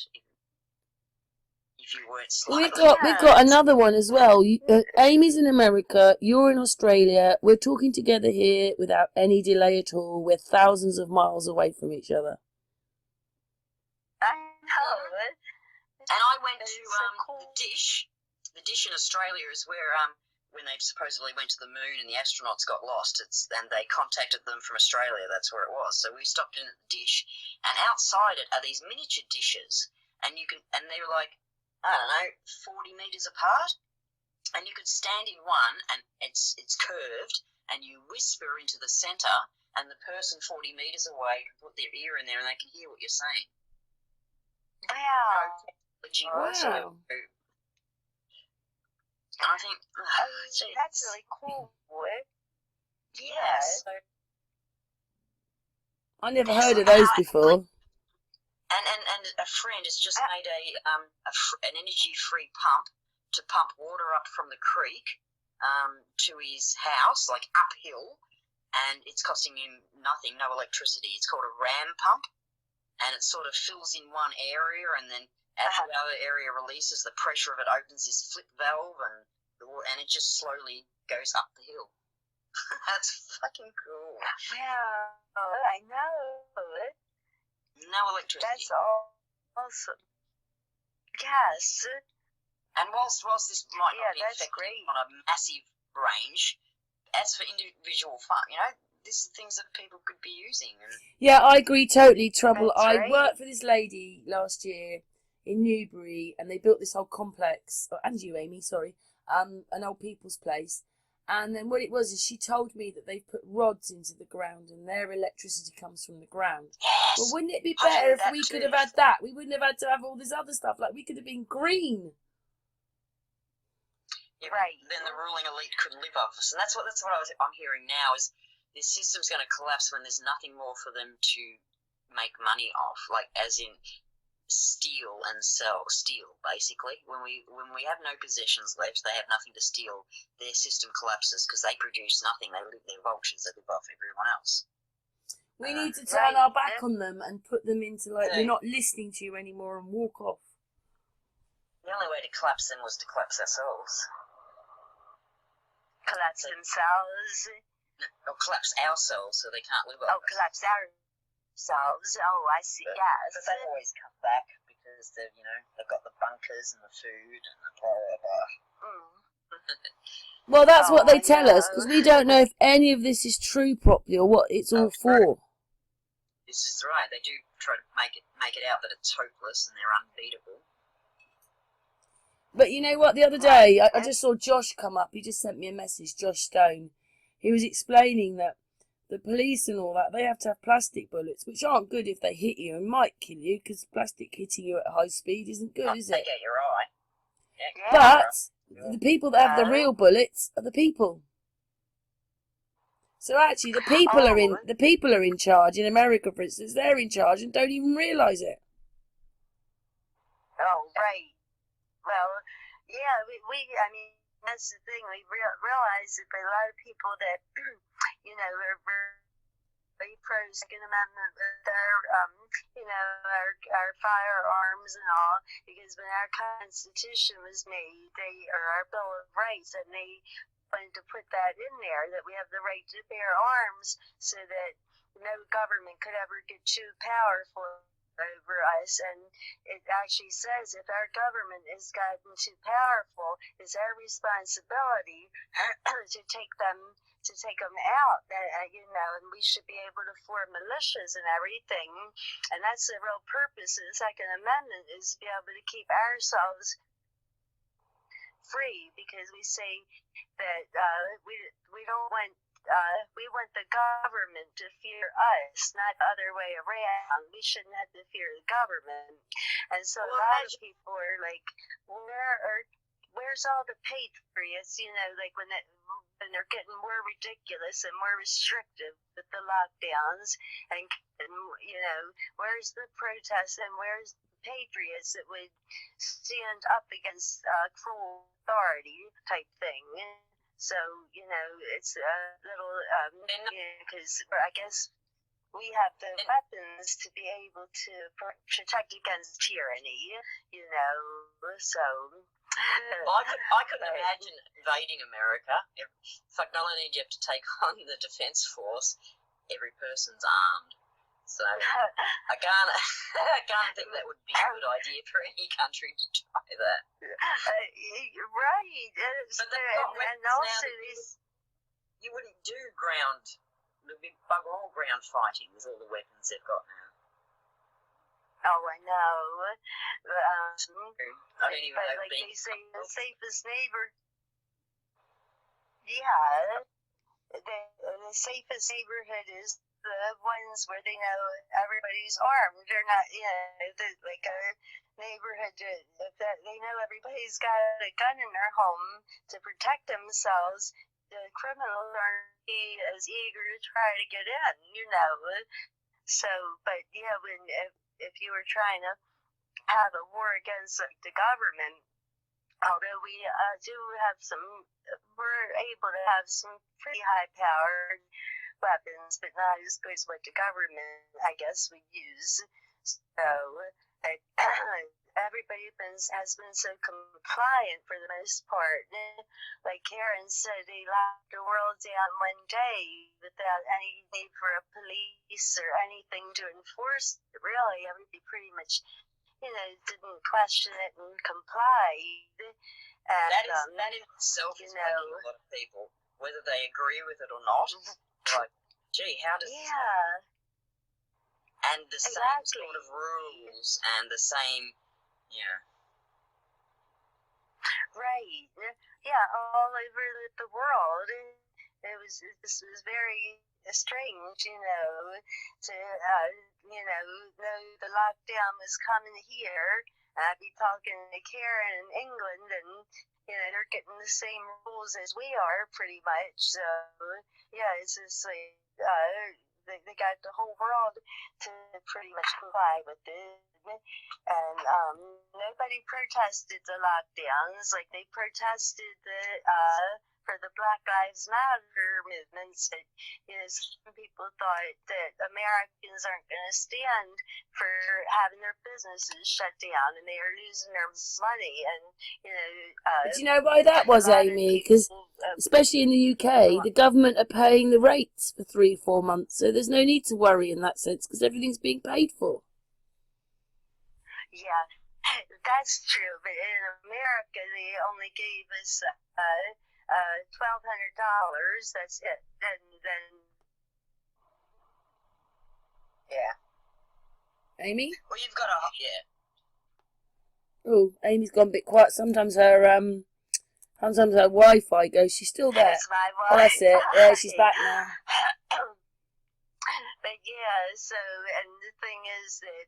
if you weren't slightly? We've got another one as well. Amy's in America, you're in Australia. We're talking together here without any delay at all. We're thousands of miles away from each other. I know. And I went to the dish. The dish in Australia is where when they supposedly went to the moon and the astronauts got lost. And they contacted them from Australia. That's where it was. So we stopped in at the dish, and outside it are these miniature dishes, and they're like, I don't know, 40 meters apart, and you could stand in one, and it's curved, and you whisper into the center, and the person 40 meters away can put their ear in there, and they can hear what you're saying. Wow. Wow. I think that's really cool. Yeah. So, I never heard of those before. And a friend has just made an energy-free pump to pump water up from the creek to his house, like uphill, and it's costing him nothing, no electricity. It's called a ram pump, and it sort of fills in one area, and then as the other area releases, the pressure of it opens this flip valve, and it just slowly goes up the hill. That's fucking cool. Wow, I know. No electricity. That's awesome. Yes. And whilst this might not be effective great on a massive range, as for individual fun, these are things that people could be using. Yeah, I agree totally, Trouble. That's I right. worked for this lady last year in Newbury, and they built this whole complex, and you, Amy, sorry, an old people's place. And then what it was is she told me that they've put rods into the ground and their electricity comes from the ground. Yes. Well, wouldn't it be better if we could have had that? We wouldn't have had to have all this other stuff. Like, we could have been green. Yeah, right. Then the ruling elite could live off us. And that's what I'm hearing now is this system's going to collapse when there's nothing more for them to make money off, like as in steal and sell basically. When we have no possessions left, they have nothing to steal, their system collapses because they produce nothing. They're vultures, they live off everyone else. We need to turn our back on them and put them into we're not listening to you anymore and walk off. The only way to collapse them was to collapse ourselves. Collapse themselves? Or collapse ourselves so they can't live off us. Collapse ourselves. Oh, I see, yes. But they always come back because they've got the bunkers and the food and the blah, blah, blah. Well, that's what they tell us, because we don't know if any of this is true properly or what it's all for. This is right. They do try to make it out that it's hopeless and they're unbeatable. But you know what? The other day, I just saw Josh come up. He just sent me a message, Josh Stone. He was explaining that the police and all that, they have to have plastic bullets, which aren't good if they hit you and might kill you, because plastic hitting you at high speed isn't good, is it? They get your eye. But the people that have the real bullets are the people. So actually, the people are in charge. In America, for instance, they're in charge and don't even realise it. Oh, right. Well, yeah, I mean, that's the thing. We realize that a lot of people that, are very pro Second Amendment with their, our firearms and all, because when our Constitution was made, our Bill of Rights, and they wanted to put that in there, that we have the right to bear arms so that no government could ever get too powerful over us, and it actually says if our government has gotten too powerful, it's our responsibility to take them out, and we should be able to form militias and everything, and that's the real purpose of the Second Amendment, is to be able to keep ourselves free, because we say that we don't want we want the government to fear us, not the other way around. We shouldn't have to fear the government. And so a lot of people are like, where's all the patriots? Like when they're getting more ridiculous and more restrictive with the lockdowns, and where's the protests and where's the patriots that would stand up against cruel authority type thing? So, it's a little, because I guess we have the weapons to be able to protect against tyranny, so. I couldn't imagine invading America. It's like not only do you have to take on the defense force, every person's armed. So I can't think that would be a good idea for any country to try that. Right. And also you wouldn't do the big bug all ground fighting with all the weapons they've got now. Oh, I know. Anyway, but like they say, the safest neighbor. Yeah. The safest neighborhood is the ones where they know everybody's armed. They're not, like a neighborhood that they know everybody's got a gun in their home to protect themselves. The criminals aren't as eager to try to get in, So, but if you were trying to have a war against the government, although we we're able to have some pretty high-powered weapons, but not as good as what the government, I guess, would use. So, everybody has been so compliant for the most part. Like Karen said, they locked the world down one day without any need for a police or anything to enforce it. Really, everybody pretty much, didn't question it and complied. And, that in itself is making a lot of people, whether they agree with it or not, like, gee, how does this happen? And the same sort of rules and the same, Right. Yeah, all over the world. This was very strange, to, know the lockdown was coming here. I'd be talking to Karen in England, and, they're getting the same rules as we are, pretty much. So, yeah, it's just like, they got the whole world to pretty much comply with it. And nobody protested the lockdowns. Like, they protested for the Black Lives Matter movements. But, some people thought that Americans aren't going to stand for having their businesses shut down, and they are losing their money. And, But do you know why that was, Amy? Because especially in the UK, the government are paying the rates for 3-4 months, so there's no need to worry in that sense because everything's being paid for. Yeah, that's true. But in America, they only gave us $1,200. That's it. Then yeah. Amy? Well, you've got Oh, Amy's gone a bit quiet. Sometimes her Wi-Fi goes. She's still there. That's my Wi-Fi. Oh, that's it. Yeah, she's back now. But yeah, so, and the thing is that,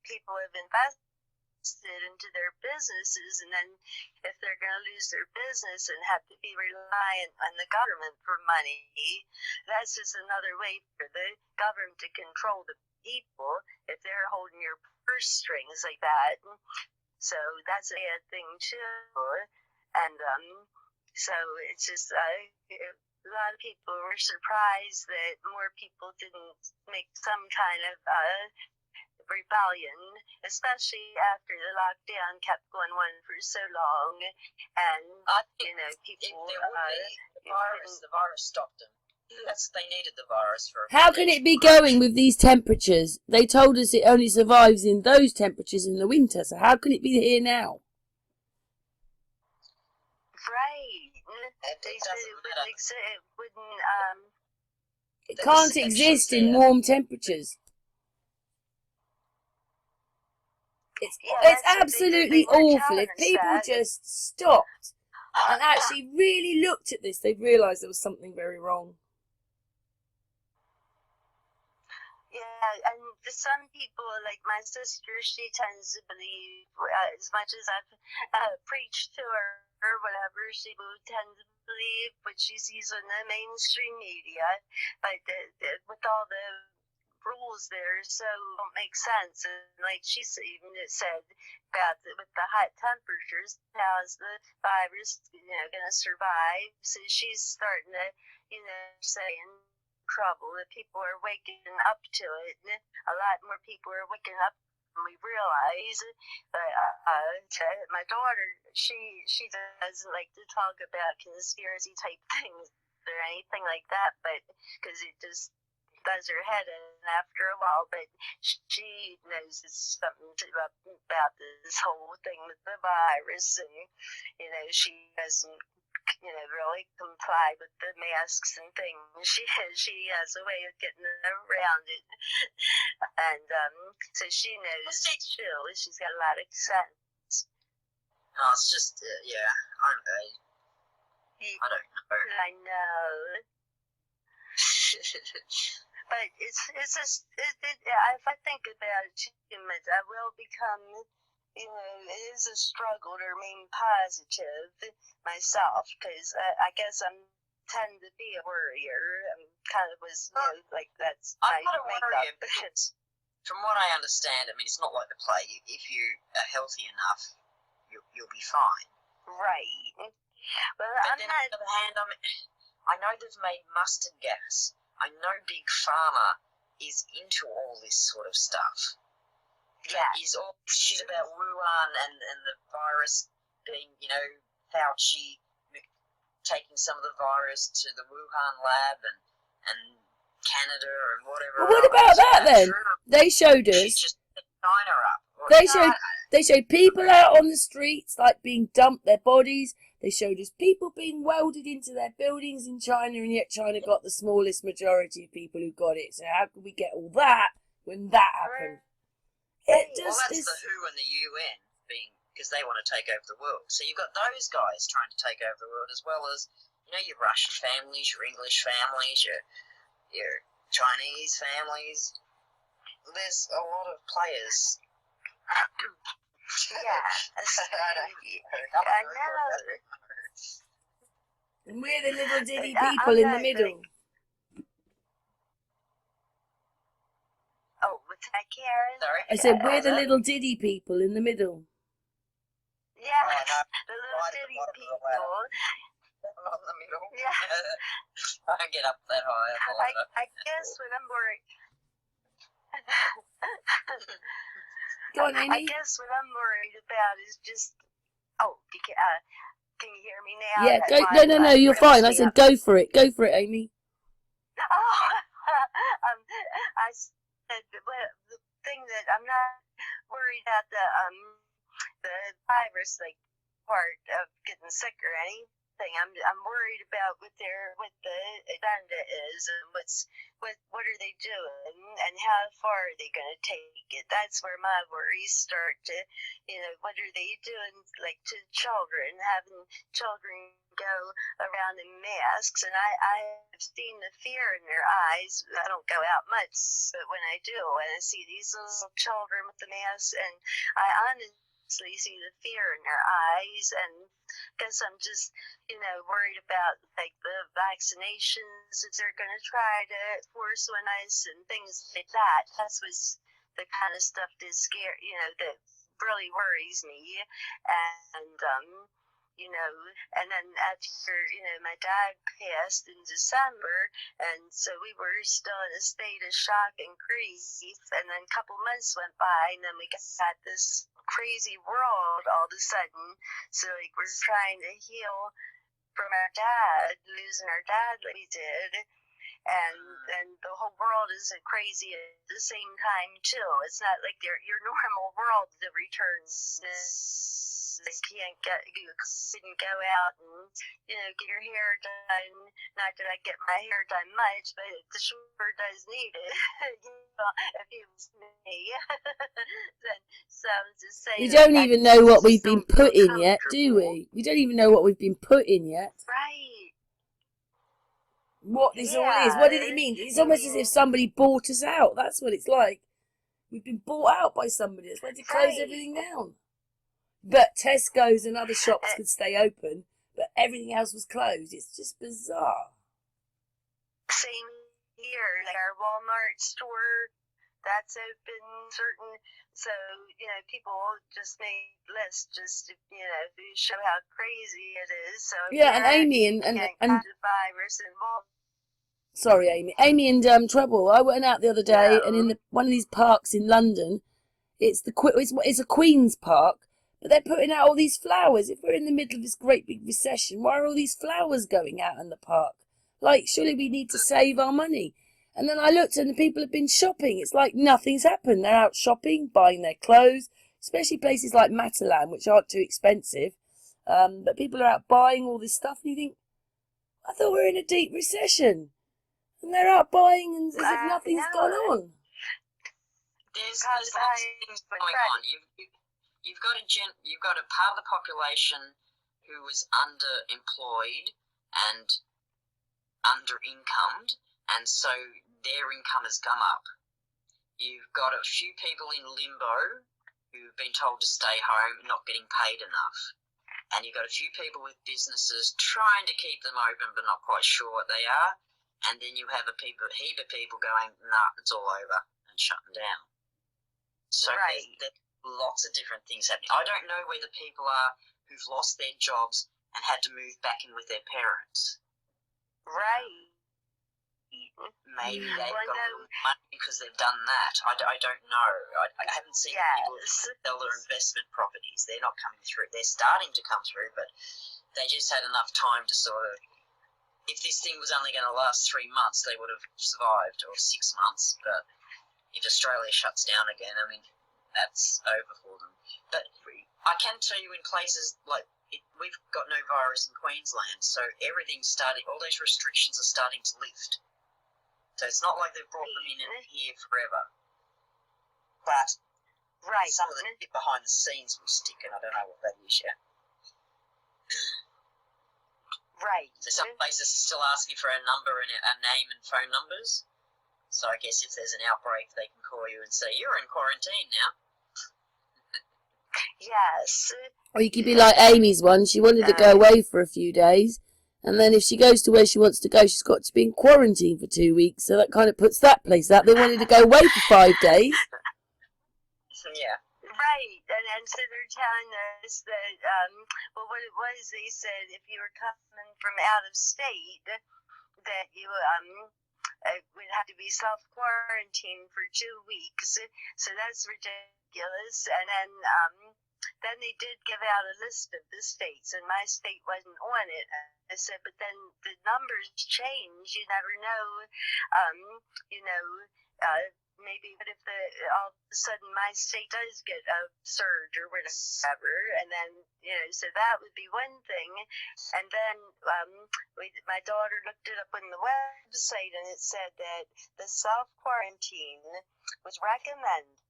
people have invested into their businesses, and then if they're going to lose their business and have to be reliant on the government for money, that's just another way for the government to control the people if they're holding your purse strings like that. So that's a bad thing too. And so it's just a lot of people were surprised that more people didn't make some kind of rebellion, especially after the lockdown kept going on for so long. And I think people, the virus stopped them. They needed the virus for. How can it be going with these temperatures? They told us it only survives in those temperatures in the winter. So how can it be here now? Right. They said it wouldn't. It can't exist in warm temperatures. It's absolutely awful. If people just stopped and actually really looked at this, they'd realise there was something very wrong. Yeah, and for some people, like my sister, she tends to believe, as much as I've preached to her or whatever, she will tend to believe what she sees on the mainstream media, but with all the rules there, so it don't make sense. And like she even said about with the hot temperatures, how's the virus, going to survive? So she's starting to, saying trouble that people are waking up to it. A lot more people are waking up than we realize. But my daughter, she doesn't like to talk about conspiracy type things or anything like that, but because it just does her head in after a while. But she knows something about this whole thing with the virus, and she doesn't really comply with the masks and things. She has a way of getting around it, and so she knows too. She's got a lot of sense. No, it's just I don't know. I know. But it's just if I think about it too much, I will become. It is a struggle to remain positive myself, because I guess I tend to be a worrier. I kind of was, like that's I'm my not a worrier, because from what I understand, I mean, it's not like the plague. If you are healthy enough, you'll be fine. Right. Well, but then on the other hand, I know they've made mustard gas. I know Big Pharma is into all this sort of stuff. Yeah. Is all shit about Wuhan and the virus being, Fauci taking some of the virus to the Wuhan lab and Canada and whatever. Well, what about that then? They showed us. Just China up. They showed people out on the streets, like being dumped, their bodies. They showed us people being welded into their buildings in China, and yet China got the smallest majority of people who got it. So how could we get all that when that happened? That's the WHO and the UN because they want to take over the world. So you've got those guys trying to take over the world, as well as your Russian families, your English families, your Chinese families. There's a lot of players. Yeah, I know. And we're the little diddy people in the middle. Oh, what's that, Karen? Sorry? I said we're the little diddy people in the middle. Yeah, the little diddy people. Not in the middle. Yeah. I don't get up that high. I guess what I'm worried. Go on, Amy. I guess what I'm worried about is just. Oh, can you hear me now? Yeah, go. No, you're fine. I said go for it. Go for it, Amy. Oh, I said the thing that I'm not worried about the virus, like part of getting sick or anything. I'm worried about what the agenda is, and what are they doing, and how far are they going to take it. That's where my worries start to, what are they doing, like to children, having children go around in masks, and I have seen the fear in their eyes. I don't go out much, but when I do, and I see these little children with the masks, and I honestly see the fear in their eyes, and guess I'm just, worried about like the vaccinations that they're going to try to force on us and things like that. That's what's the kind of stuff that that really worries me. And and then after my dad passed in December, and so we were still in a state of shock and grief. And then a couple months went by, and then we got this crazy world all of a sudden. So like we're trying to heal from our dad, losing our dad like we did, and the whole world is crazy at the same time too. It's not like your normal world that returns. You couldn't go out and get your hair done. Not that I get my hair done much, but it sure does need it. If it was me. So I'm just saying. We don't even know what we've been put in yet, do we? We don't even know what we've been put in yet. Right. What this all is. What did it mean? It's almost as if somebody bought us out. That's what it's like. We've been bought out by somebody. That's why to close everything down. But Tesco's and other shops could stay open, but everything else was closed. It's just bizarre. Same here. Like our Walmart store, that's open certain. So, people just make lists just to, show how crazy it is. So and Amy and the virus involved. Sorry, Amy. Amy and Trouble. I went out the other day, and in one of these parks in London, it's a Queen's Park, but they're putting out all these flowers. If we're in the middle of this great big recession, why are all these flowers going out in the park? Like, surely we need to save our money. And then I looked, and the people have been shopping. It's like nothing's happened. They're out shopping, buying their clothes, especially places like Matalan, which aren't too expensive. But people are out buying all this stuff, and you think, I thought we were in a deep recession. And they're out buying as if nothing's gone on. There's lots of things going on. You've got a part of the population who is underemployed and under-incomed, and so their income has come up. You've got a few people in limbo who've been told to stay home, not getting paid enough. And you've got a few people with businesses trying to keep them open but not quite sure what they are. And then you have a heap of people going, nah, it's all over, and shutting down. So there's lots of different things happening. I don't know where the people are who've lost their jobs and had to move back in with their parents. Right. Maybe they've got a little money because they've done that. I don't know. I haven't seen people sell their investment properties. They're not coming through. They're starting to come through, but they just had enough time to sort of, if this thing was only going to last 3 months, they would have survived, or 6 months. But if Australia shuts down again, I mean, that's over for them. But I can tell you in places like, we've got no virus in Queensland, so everything's starting, all those restrictions are starting to lift. So it's not like they've brought them in here forever. But some of the behind the scenes will stick, and I don't know what that is yet. Right. So some places are still asking for a number and a name and phone numbers. So I guess if there's an outbreak, they can call you and say, you're in quarantine now. Yes. Or you could be like Amy's one. She wanted to go away for a few days. And then if she goes to where she wants to go, she's got to be in quarantine for 2 weeks. So that kind of puts that place out. They wanted to go away for 5 days. Yeah. Right, and so they're telling us that, what it was, they said if you were coming from out of state, that you would have to be self-quarantined for 2 weeks. So that's ridiculous. And then they did give out a list of the states, and my state wasn't on it. I said, but then the numbers change. You never know, maybe what if all of a sudden my state does get a surge or whatever, and then, so that would be one thing. And then my daughter looked it up on the website, and it said that the self-quarantine was recommended.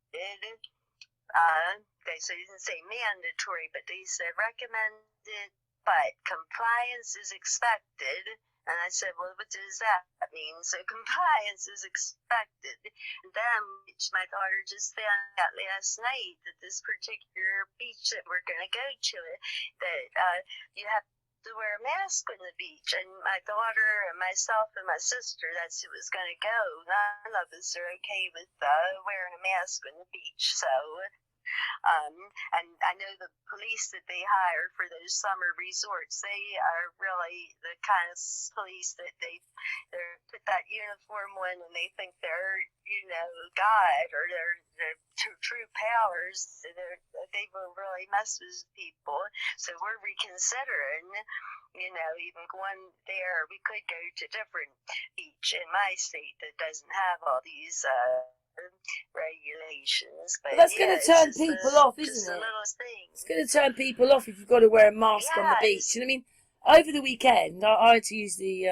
So they didn't say mandatory, but they said recommended, but compliance is expected. And I said, well, what does that mean? So compliance is expected. And then my daughter just found out last night that this particular beach that we're going to go to, that you have to wear a mask on the beach. And my daughter and myself and my sister, that's who was going to go. None of us are okay with wearing a mask on the beach. So And I know the police that they hire for those summer resorts, they are really the kind of police that they put that uniform on and they think they're, God or their true powers. They will really mess with people. So we're reconsidering, even going there. We could go to different beach in my state that doesn't have all these regulations. But that's going to turn people off, isn't it? It's going to turn people off if you've got to wear a mask on the beach. And I mean, over the weekend, I had to use the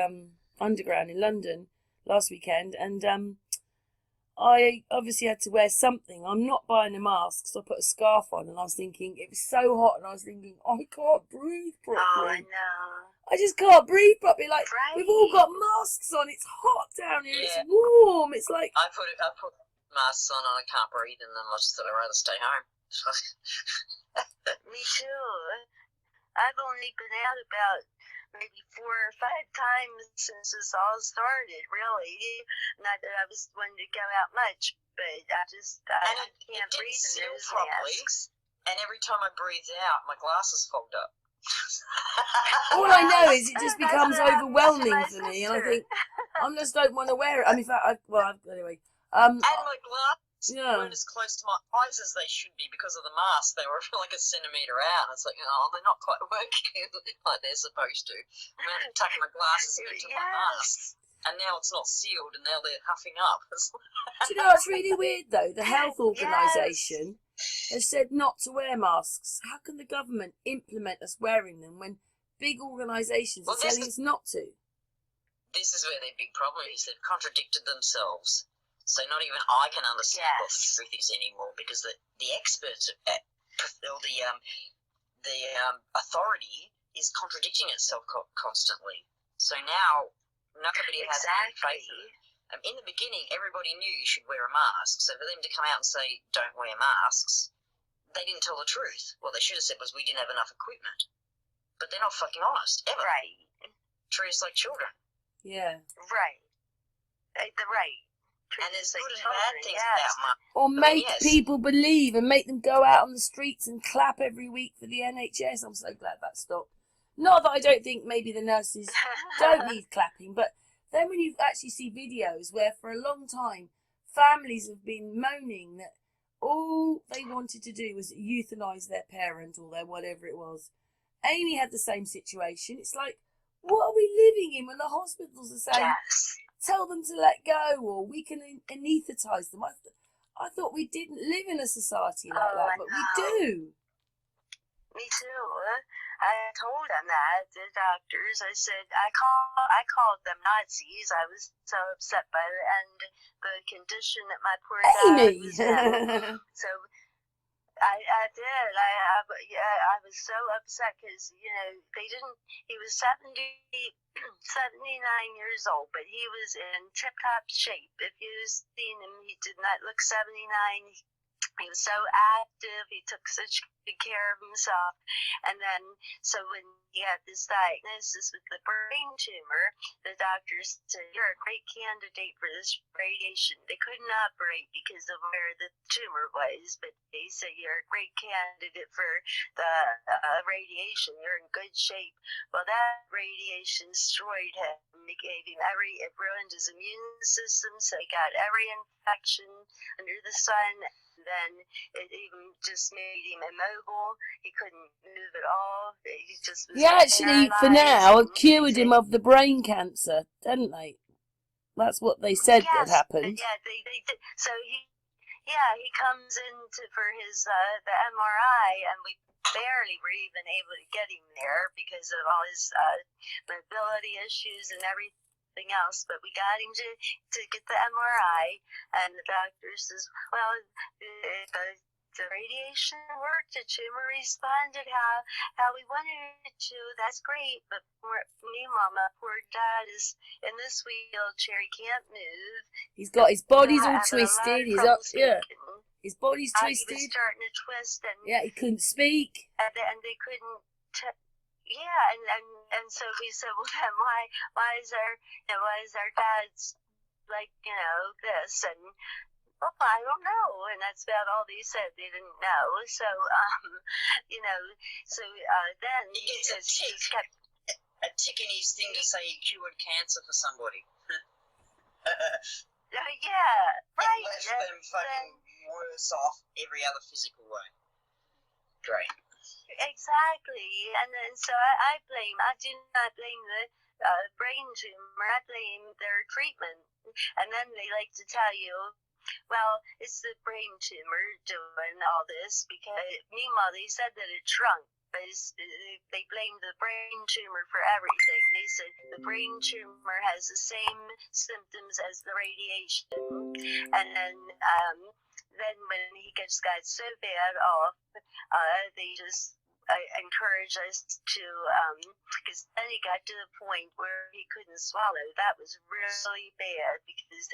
underground in London last weekend, and I obviously had to wear something. I'm not buying a mask, so I put a scarf on, and I was thinking, it was so hot, and I was thinking, I can't breathe properly. Oh, I know. I just can't breathe properly. Like, right. We've all got masks on. It's hot down here. Yeah. It's warm. It's like... I put masks on and I can't breathe, and then I just thought I'd rather stay home. Me too. I've only been out about maybe 4 or 5 times since this all started, really. Not that I was wanting to go out much, but I can't breathe in those masks. And every time I breathe out, my glasses fogged up. All I know is it just becomes overwhelming for me, and I think I just don't want to wear it. I mean, anyway. And my glasses weren't as close to my eyes as they should be because of the mask. They were like a centimetre out. It's like, they're not quite working like they're supposed to. I'm going to have to tuck my glasses into my mask. And now it's not sealed, and now they're huffing up. Do you know what's really weird, though? The health organisation has said not to wear masks. How can the government implement us wearing them when big organisations are telling us not to? This is where their big problem is. They've contradicted themselves. So not even I can understand what the truth is anymore, because the experts, or the authority is contradicting itself constantly. So now nobody has any faith in it. In the beginning, everybody knew you should wear a mask. So for them to come out and say, don't wear masks, they didn't tell the truth. What they should have said was, we didn't have enough equipment. But they're not fucking honest, ever. Right. Treat us like children. Yeah. Right. Right. And there's good and bad things about masks. Or make people believe and make them go out on the streets and clap every week for the NHS. I'm so glad that stopped. Not that I don't think maybe the nurses don't need clapping, but then when you actually see videos where for a long time families have been moaning that all they wanted to do was euthanise their parent or their whatever it was. Amy had the same situation. It's like, what are we living in when the hospitals are saying, tell them to let go, or we can anaesthetise them? I thought we didn't live in a society like that, but we do. Me too. I told them that, the doctors. I said, I called them Nazis. I was so upset by it, and the condition that my poor dad was in. So I did. I was so upset because, they didn't, he was 79 years old, but he was in tip-top shape. If you've seen him, he did not look 79. He was so active. He took such good care of himself. And then, so when he had this diagnosis with the brain tumor, the doctors said, you're a great candidate for this radiation. They couldn't operate because of where the tumor was, but they said, you're a great candidate for the radiation. You're in good shape. Well, that radiation destroyed him. It ruined his immune system, so he got every infection under the sun. Then it even just made him immobile. He couldn't move at all. He just was actually, for now, cured him of the brain cancer, didn't they? That's what they said had happened. Yeah, they did. So he comes in for his the MRI, and we barely were even able to get him there because of all his mobility issues and everything else, but we got him to get the MRI, and the doctor says, well, the radiation worked, the tumor responded how we wanted it to. That's great, but meanwhile, my poor dad is in this wheelchair. He can't move. He's got his body's all twisted. He's up, his body's twisted. He was starting to twist, and he couldn't speak, and they couldn't. And so we said, well, then why is our dad's like this? And Well, I don't know, and that's about all they said. They didn't know. So, you know, so then He gets a he tick. just kept A tick in his thing to say he cured cancer for somebody. yeah, right. Left them fucking worse off every other physical way. Great. Exactly, and then so I do not blame the brain tumor. I blame their treatment, and then they like to tell you, well, it's the brain tumor doing all this, because meanwhile they said that it shrunk. They blamed the brain tumor for everything. They said the brain tumor has the same symptoms as the radiation, and then when he just got so bad off, they just encouraged us to, because then he got to the point where he couldn't swallow. That was really bad, because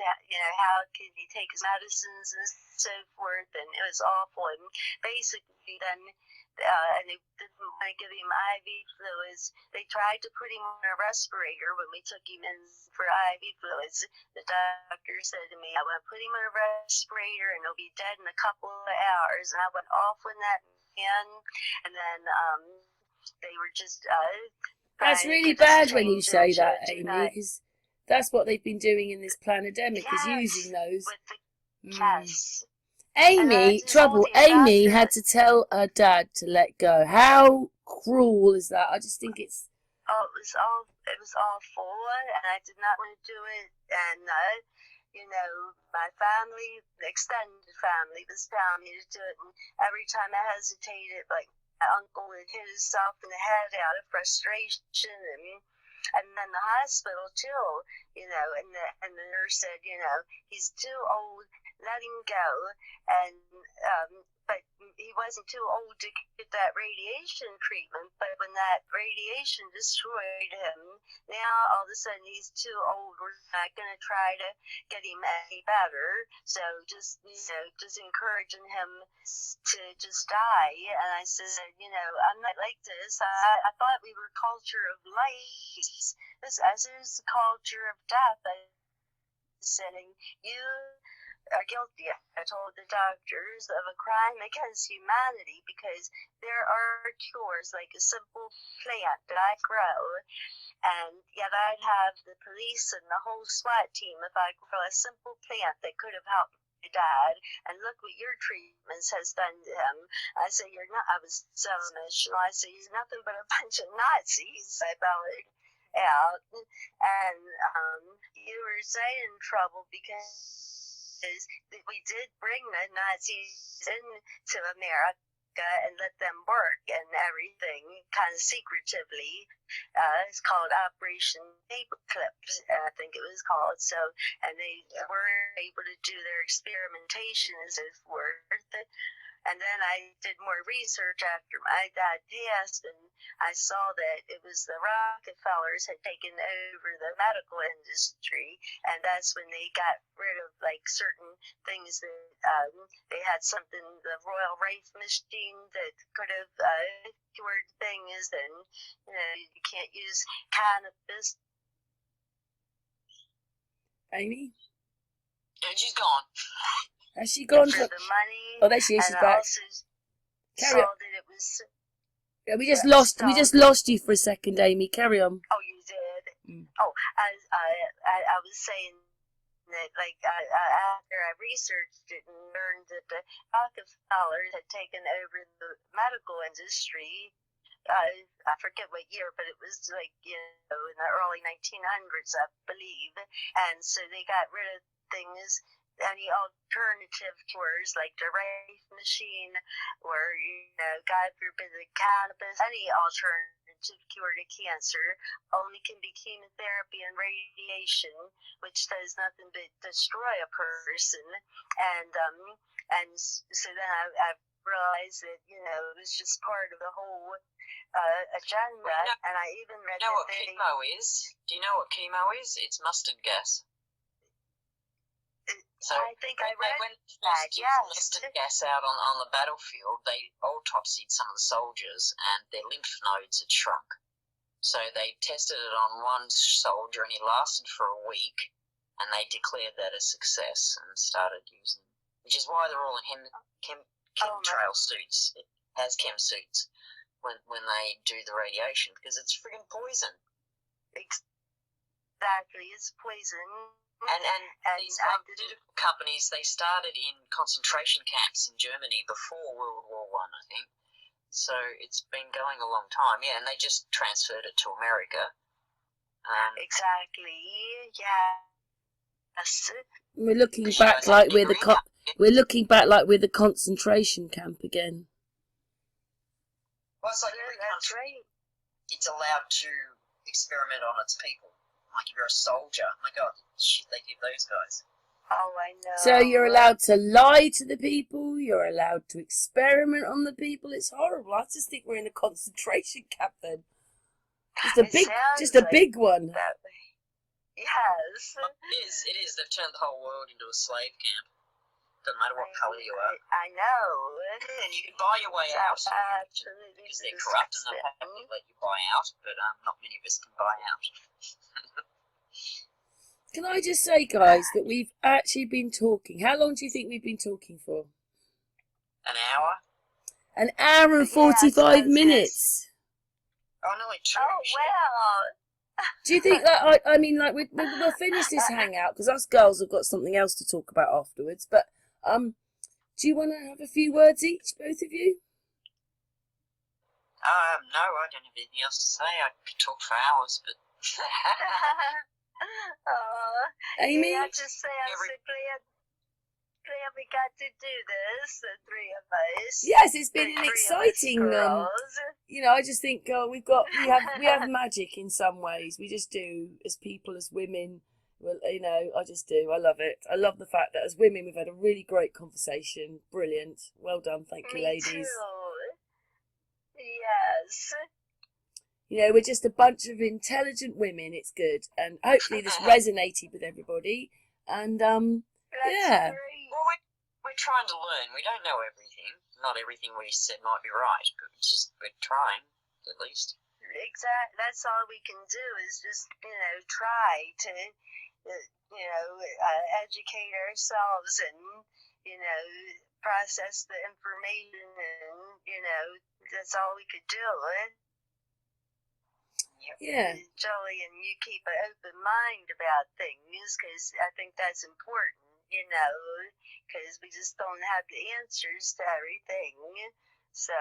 how could he take his medicines and so forth, and it was awful. And basically then, and they didn't want to give him IV fluids. They tried to put him on a respirator when we took him in for IV fluids. The doctor said to me, I want to put him on a respirator and he'll be dead in a couple of hours. And I went off on that man, and then they were just That's really bad when you say that, Amy, because that's what they've been doing in this pandemic, is using those. With the tests. Amy had to tell her dad to let go. How cruel is that? I just think it's... Oh, it was awful, and I did not want to do it, and my family, the extended family, was telling me to do it, and every time I hesitated, like, my uncle would hit himself in the head out of frustration, and then the hospital too, and the nurse said, he's too old, let him go, and but he wasn't too old to get that radiation treatment. But when that radiation destroyed him, now all of a sudden he's too old. We're not going to try to get him any better. So just encouraging him to just die. And I said, I'm not like this. I thought we were culture of life. This is the culture of death. I said, you are guilty, I told the doctors, of a crime against humanity, because there are cures, like a simple plant that I grow, and yet I'd have the police and the whole SWAT team if I grow a simple plant that could have helped my dad, and look what your treatments has done to him. I said, I was so emotional. I said, you're nothing but a bunch of Nazis, I bellowed out, and you were saying trouble, because we did bring the Nazis into America and let them work and everything, kind of secretively. It's called Operation Paperclip, I think it was called. So, and they were able to do their experimentation and so forth. And then I did more research after my dad passed, and I saw that it was the Rockefellers had taken over the medical industry, and that's when they got rid of like certain things that they had something, the Royal Wraith machine that could have cured things, and you can't use cannabis. Amy? And she's gone. Has she gone? For the money. Oh, there she is. She's back. Carry on. That it was. Yeah, we just lost you for a second, Amy. Carry on. Oh, you did. Oh, I was saying that, like, after I researched it and learned that the Rockefellers had taken over the medical industry. I forget what year, but it was like in the early 1900s, I believe, and so they got rid of things. Any alternative cures, like the Wraith machine, or God forbid, the cannabis, any alternative cure to cancer only can be chemotherapy and radiation, which does nothing but destroy a person. And so then I realized that it was just part of the whole agenda. And I even read. You know what chemo is? Do you know what chemo is? It's mustard gas. So I think I read when that, yes. mustard gas out on the battlefield, they autopsied some of the soldiers and their lymph nodes had shrunk. So they tested it on one soldier and he lasted for a week. and they declared that a success and started using, which is why they're all in chemtrail suits, as chem suits, when they do the radiation, because it's friggin' poison. Exactly, it's poison. And these pharmaceutical companies, they started in concentration camps in Germany before World War I think. So it's been going a long time, yeah, and they just transferred it to America. Exactly, yes. We're looking back like we're the concentration camp again. Well, it's like every country, it's allowed to experiment on its people. Like if you're a soldier, my God, shit they give those guys. Oh, I know. So you're allowed to lie to the people. You're allowed to experiment on the people. It's horrible. I just think we're in a concentration camp then. Just a big one. That way. Yes. It is. They've turned the whole world into a slave camp. Doesn't matter what colour you are. I know. And you can buy your way out. Absolutely. Because they're corrupt and they'll happily let you buy out, but not many of us can buy out. Can I just say, guys, that we've actually been talking. How long do you think we've been talking for? An hour? An hour and 45 minutes. Oh, nearly 2. Oh, well. Do you think that, we'll finish this hangout, because us girls have got something else to talk about afterwards, but, do you want to have a few words each, both of you? No, I don't have anything else to say. I could talk for hours, but... Amy? Yeah, I just say I'm so glad we got to do this, the three of us. Yes, it's been an exciting. I just think we have magic in some ways. We just do as people, as women. Well, I just do. I love it. I love the fact that as women we've had a really great conversation. Brilliant. Well done. Thank you, ladies. Me too. Yes. We're just a bunch of intelligent women. It's good, and hopefully this resonated with everybody. And That's great. Well, we're trying to learn. We don't know everything. Not everything we said might be right, but we're trying at least. Exactly. That's all we can do is just try to educate ourselves and process the information, and that's all we could do. Yeah. Jillian, you keep an open mind about things, because I think that's important, because we just don't have the answers to everything. So,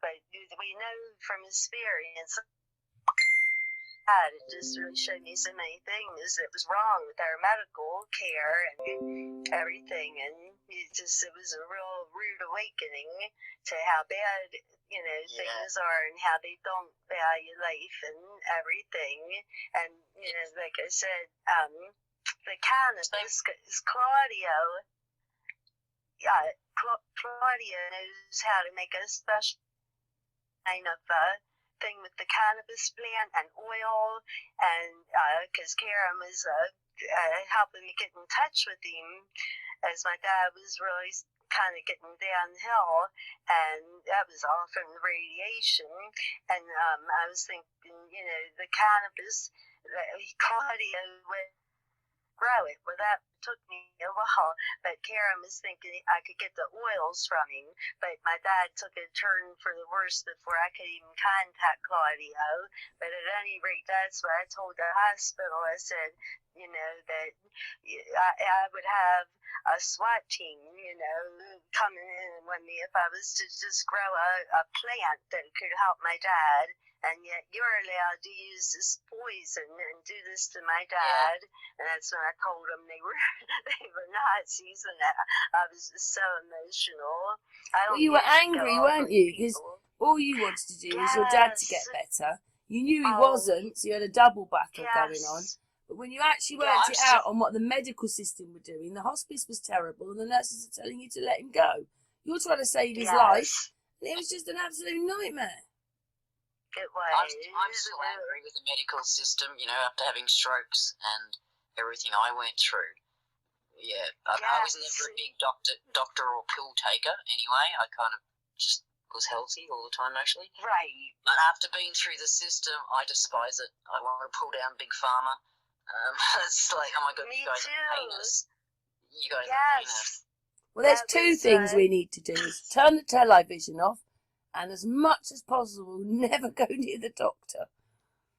but we know from experience, it just really showed me so many things that was wrong with our medical care and everything, and it was a real rude awakening to how bad things are and how they don't value life and everything. And like I said, the cannabis is Claudio. Yeah, Claudia knows how to make a special kind of thing with the cannabis plant and oil, and because Karen was helping me get in touch with him, as my dad was really kind of getting downhill, and that was all from the radiation. And I was thinking, the cannabis, Claudia would grow it. Well, that took me a while, but Karen was thinking I could get the oils from him, but my dad took a turn for the worse before I could even contact Claudio. But at any rate, that's what I told the hospital. I said, that I would have a SWAT team, coming in with me if I was to just grow a plant that could help my dad. And yet you're allowed to use this poison and do this to my dad. Yeah. And that's when I told them they were Nazis, and I was just so emotional. You were angry, weren't you? Because all you wanted to do was your dad to get better. You knew he wasn't, so you had a double battle going on. But when you actually worked it out on what the medical system were doing, the hospice was terrible and the nurses are telling you to let him go. You're trying to save his life, and it was just an absolute nightmare. It was. I'm still angry with the medical system, after having strokes and everything I went through. Yeah, I was never a big doctor or pill taker anyway. I kind of just was healthy all the time, mostly. Right. But after being through the system, I despise it. I want to pull down Big Pharma. It's like, oh my god, Me you guys too. are heinous. You guys are Yes. heinous. Well, there's That two was, things we need to do: is turn the television off, and as much as possible, never go near the doctor.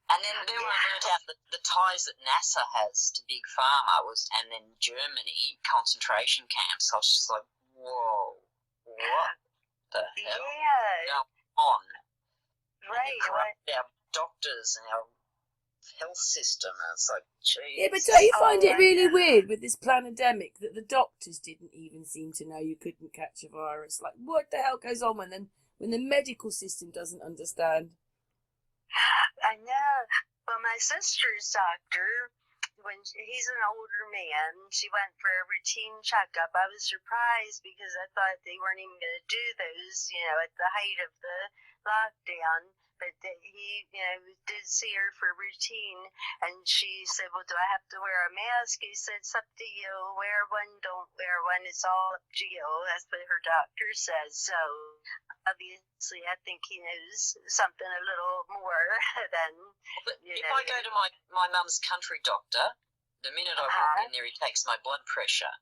And then when I learned out the ties that NASA has to Big Pharma and then Germany, concentration camps, I was just like, whoa, what the hell is going on? Right. Our doctors and our health system, and it's like, geez. Yeah, but don't you find it really weird with this pandemic that the doctors didn't even seem to know you couldn't catch a virus? Like, what the hell goes on when the medical system doesn't understand? I know. Well, my sister's doctor, he's an older man, she went for a routine checkup. I was surprised because I thought they weren't even going to do those, at the height of the lockdown. But he, did see her for routine, and she said, well, do I have to wear a mask? He said, it's up to you. Wear one, don't wear one. It's all up to you. That's what her doctor says. So, obviously, I think he knows something a little more than, If I go to my mum's country doctor, the minute I walk in there, he takes my blood pressure.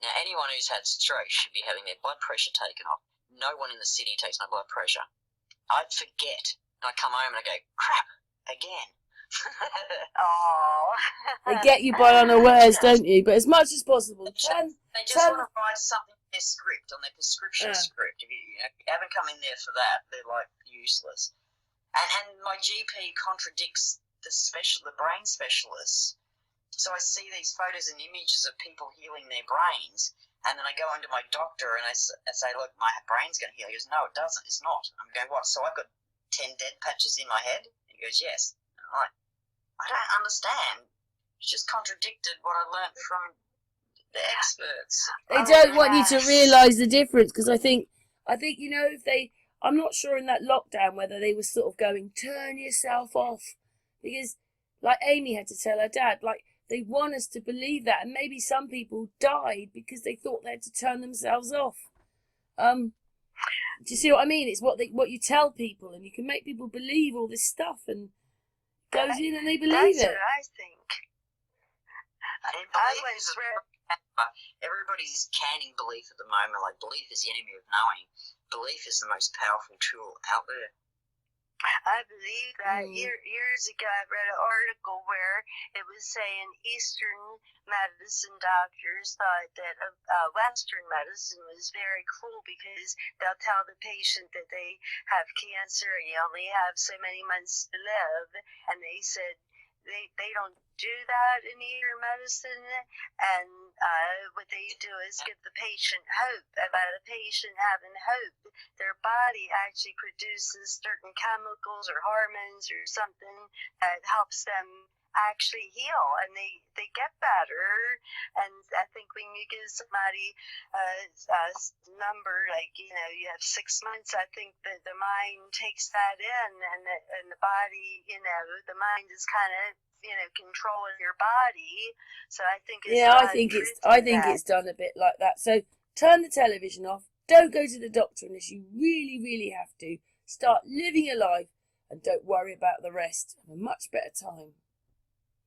Now, anyone who's had stroke should be having their blood pressure taken off. No one in the city takes my blood pressure. I'd forget. And I come home and I go, crap, again. Oh. They get you by unawares, don't you? But as much as possible, they just want to write something in their script, on their prescription script. If you haven't come in there for that, they're like useless. And my GP contradicts the brain specialists. So I see these photos and images of people healing their brains, and then I go into my doctor and I say, look, my brain's going to heal. He goes, no, it doesn't. It's not. I'm going, what? So I've got 10 dead patches in my head? He goes, yes. I'm like, I don't understand. It's just contradicted what I learnt from the experts. They don't want you to realise the difference, because I think I'm not sure in that lockdown whether they were sort of going, turn yourself off, because like Amy had to tell her dad, like, they want us to believe that, and maybe some people died because they thought they had to turn themselves off. Do you see what I mean? It's what you tell people, and you can make people believe all this stuff, and goes in and they believe it. That's what I think. Everybody's canning belief at the moment. Like, belief is the enemy of knowing. Belief is the most powerful tool out there. I believe that. Years ago, I read an article where it was saying Eastern medicine doctors thought that Western medicine was very cruel because they'll tell the patient that they have cancer and you only have so many months to live, and they said they don't do that in Eastern medicine, and what they do is give the patient hope. About a patient having hope, their body actually produces certain chemicals or hormones or something that helps them actually heal, and they get better. And I think when you give somebody a number, like, you have 6 months, I think that the mind takes that in, and the body, the mind is kind of controlling your body. So I think it's I think it's done a bit like that. So turn the television off. Don't go to the doctor unless you really, really have to. Start living your life and don't worry about the rest. Have a much better time.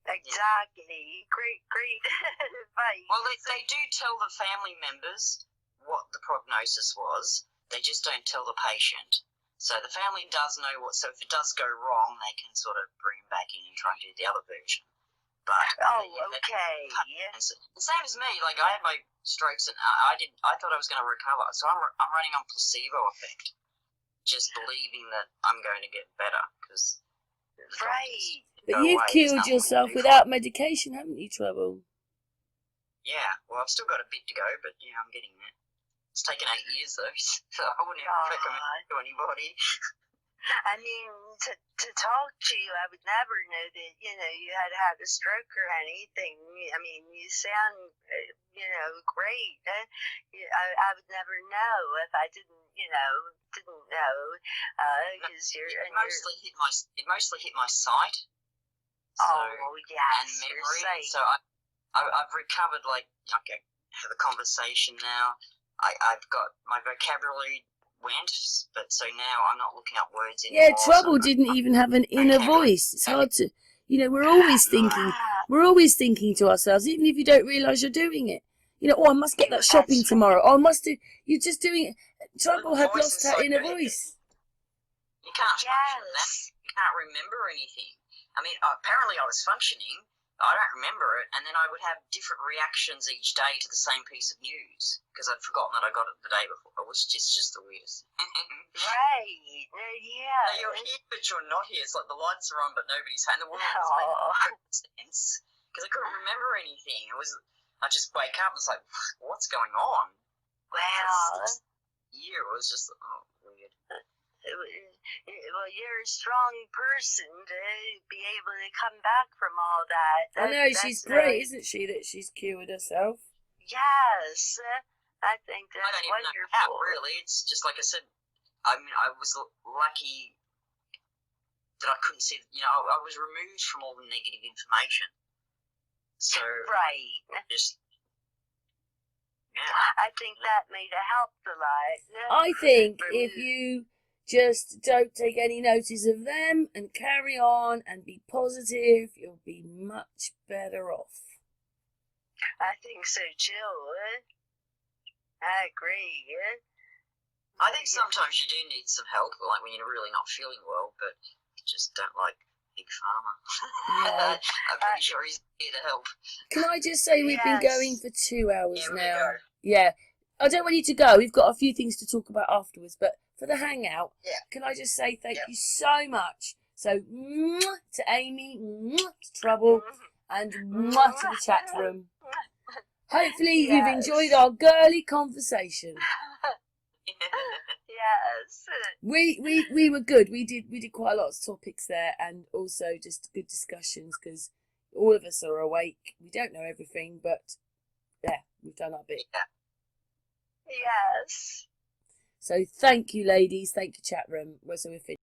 Exactly. Great advice. Well, they do tell the family members what the prognosis was. They just don't tell the patient. So the family does know so if it does go wrong, they can sort of bring him back in and try and do the other version. But okay. The same as me. Like, I had my strokes and I thought I was going to recover. So I'm running on placebo effect, just believing that I'm going to get better because. Right. But you've killed yourself without medication, haven't you, Trouble? Yeah. Well, I've still got a bit to go, but yeah, I'm getting there. It's taken 8 years though, so I wouldn't even recommend it to anybody. I mean, to talk to you, I would never know that, you had had a stroke or anything. I mean, you sound, great. I would never know if I didn't know, because it mostly hit my sight. So, yes, and memory. So I've recovered, like, I have a conversation now. I've got my vocabulary went, but so now I'm not looking up words anymore. Yeah, Trouble didn't even have an inner voice. It's hard to, we're always thinking, We're always thinking to ourselves, even if you don't realise you're doing it. You know, oh, I must get that shopping tomorrow. Oh, I must do. You're just doing it. Trouble had lost her inner voice. You can't function that. You can't remember anything. I mean, apparently I was functioning. I don't remember it, and then I would have different reactions each day to the same piece of news because I'd forgotten that I got it the day before. It's just the weirdest. Right. Yeah. So you're here, but you're not here. It's like the lights are on, but nobody's home. The world doesn't make no sense because I couldn't remember anything. I just wake up and it's like, what's going on? Wow. Year was just weird. Well, you're a strong person to be able to come back from all that. I know, she's great, isn't she, that she's cured herself? Yes, I think that's I don't even wonderful. know how, really. It's just like I said, I mean, I was lucky that I couldn't see, I was removed from all the negative information. So, right. I think that may have helped a lot. I think if you just don't take any notice of them and carry on and be positive, you'll be much better off. I think so too. I agree. I think sometimes you do need some help, like when you're really not feeling well, but you just don't like Big Pharma. No. I'm pretty sure he's here to help. Can I just say we've been going for 2 hours now? Yeah. I don't want you to go. We've got a few things to talk about afterwards, but for the hangout, can I just say thank you so much. So, to Amy, to Trouble, and to the chat room. Hopefully you've enjoyed our girly conversation. Yes. We were good. We did quite a lot of topics there, and also just good discussions because all of us are awake. We don't know everything, but yeah, we've done our bit. Yes. So thank you, ladies. Thank you, chat room. So we're finished.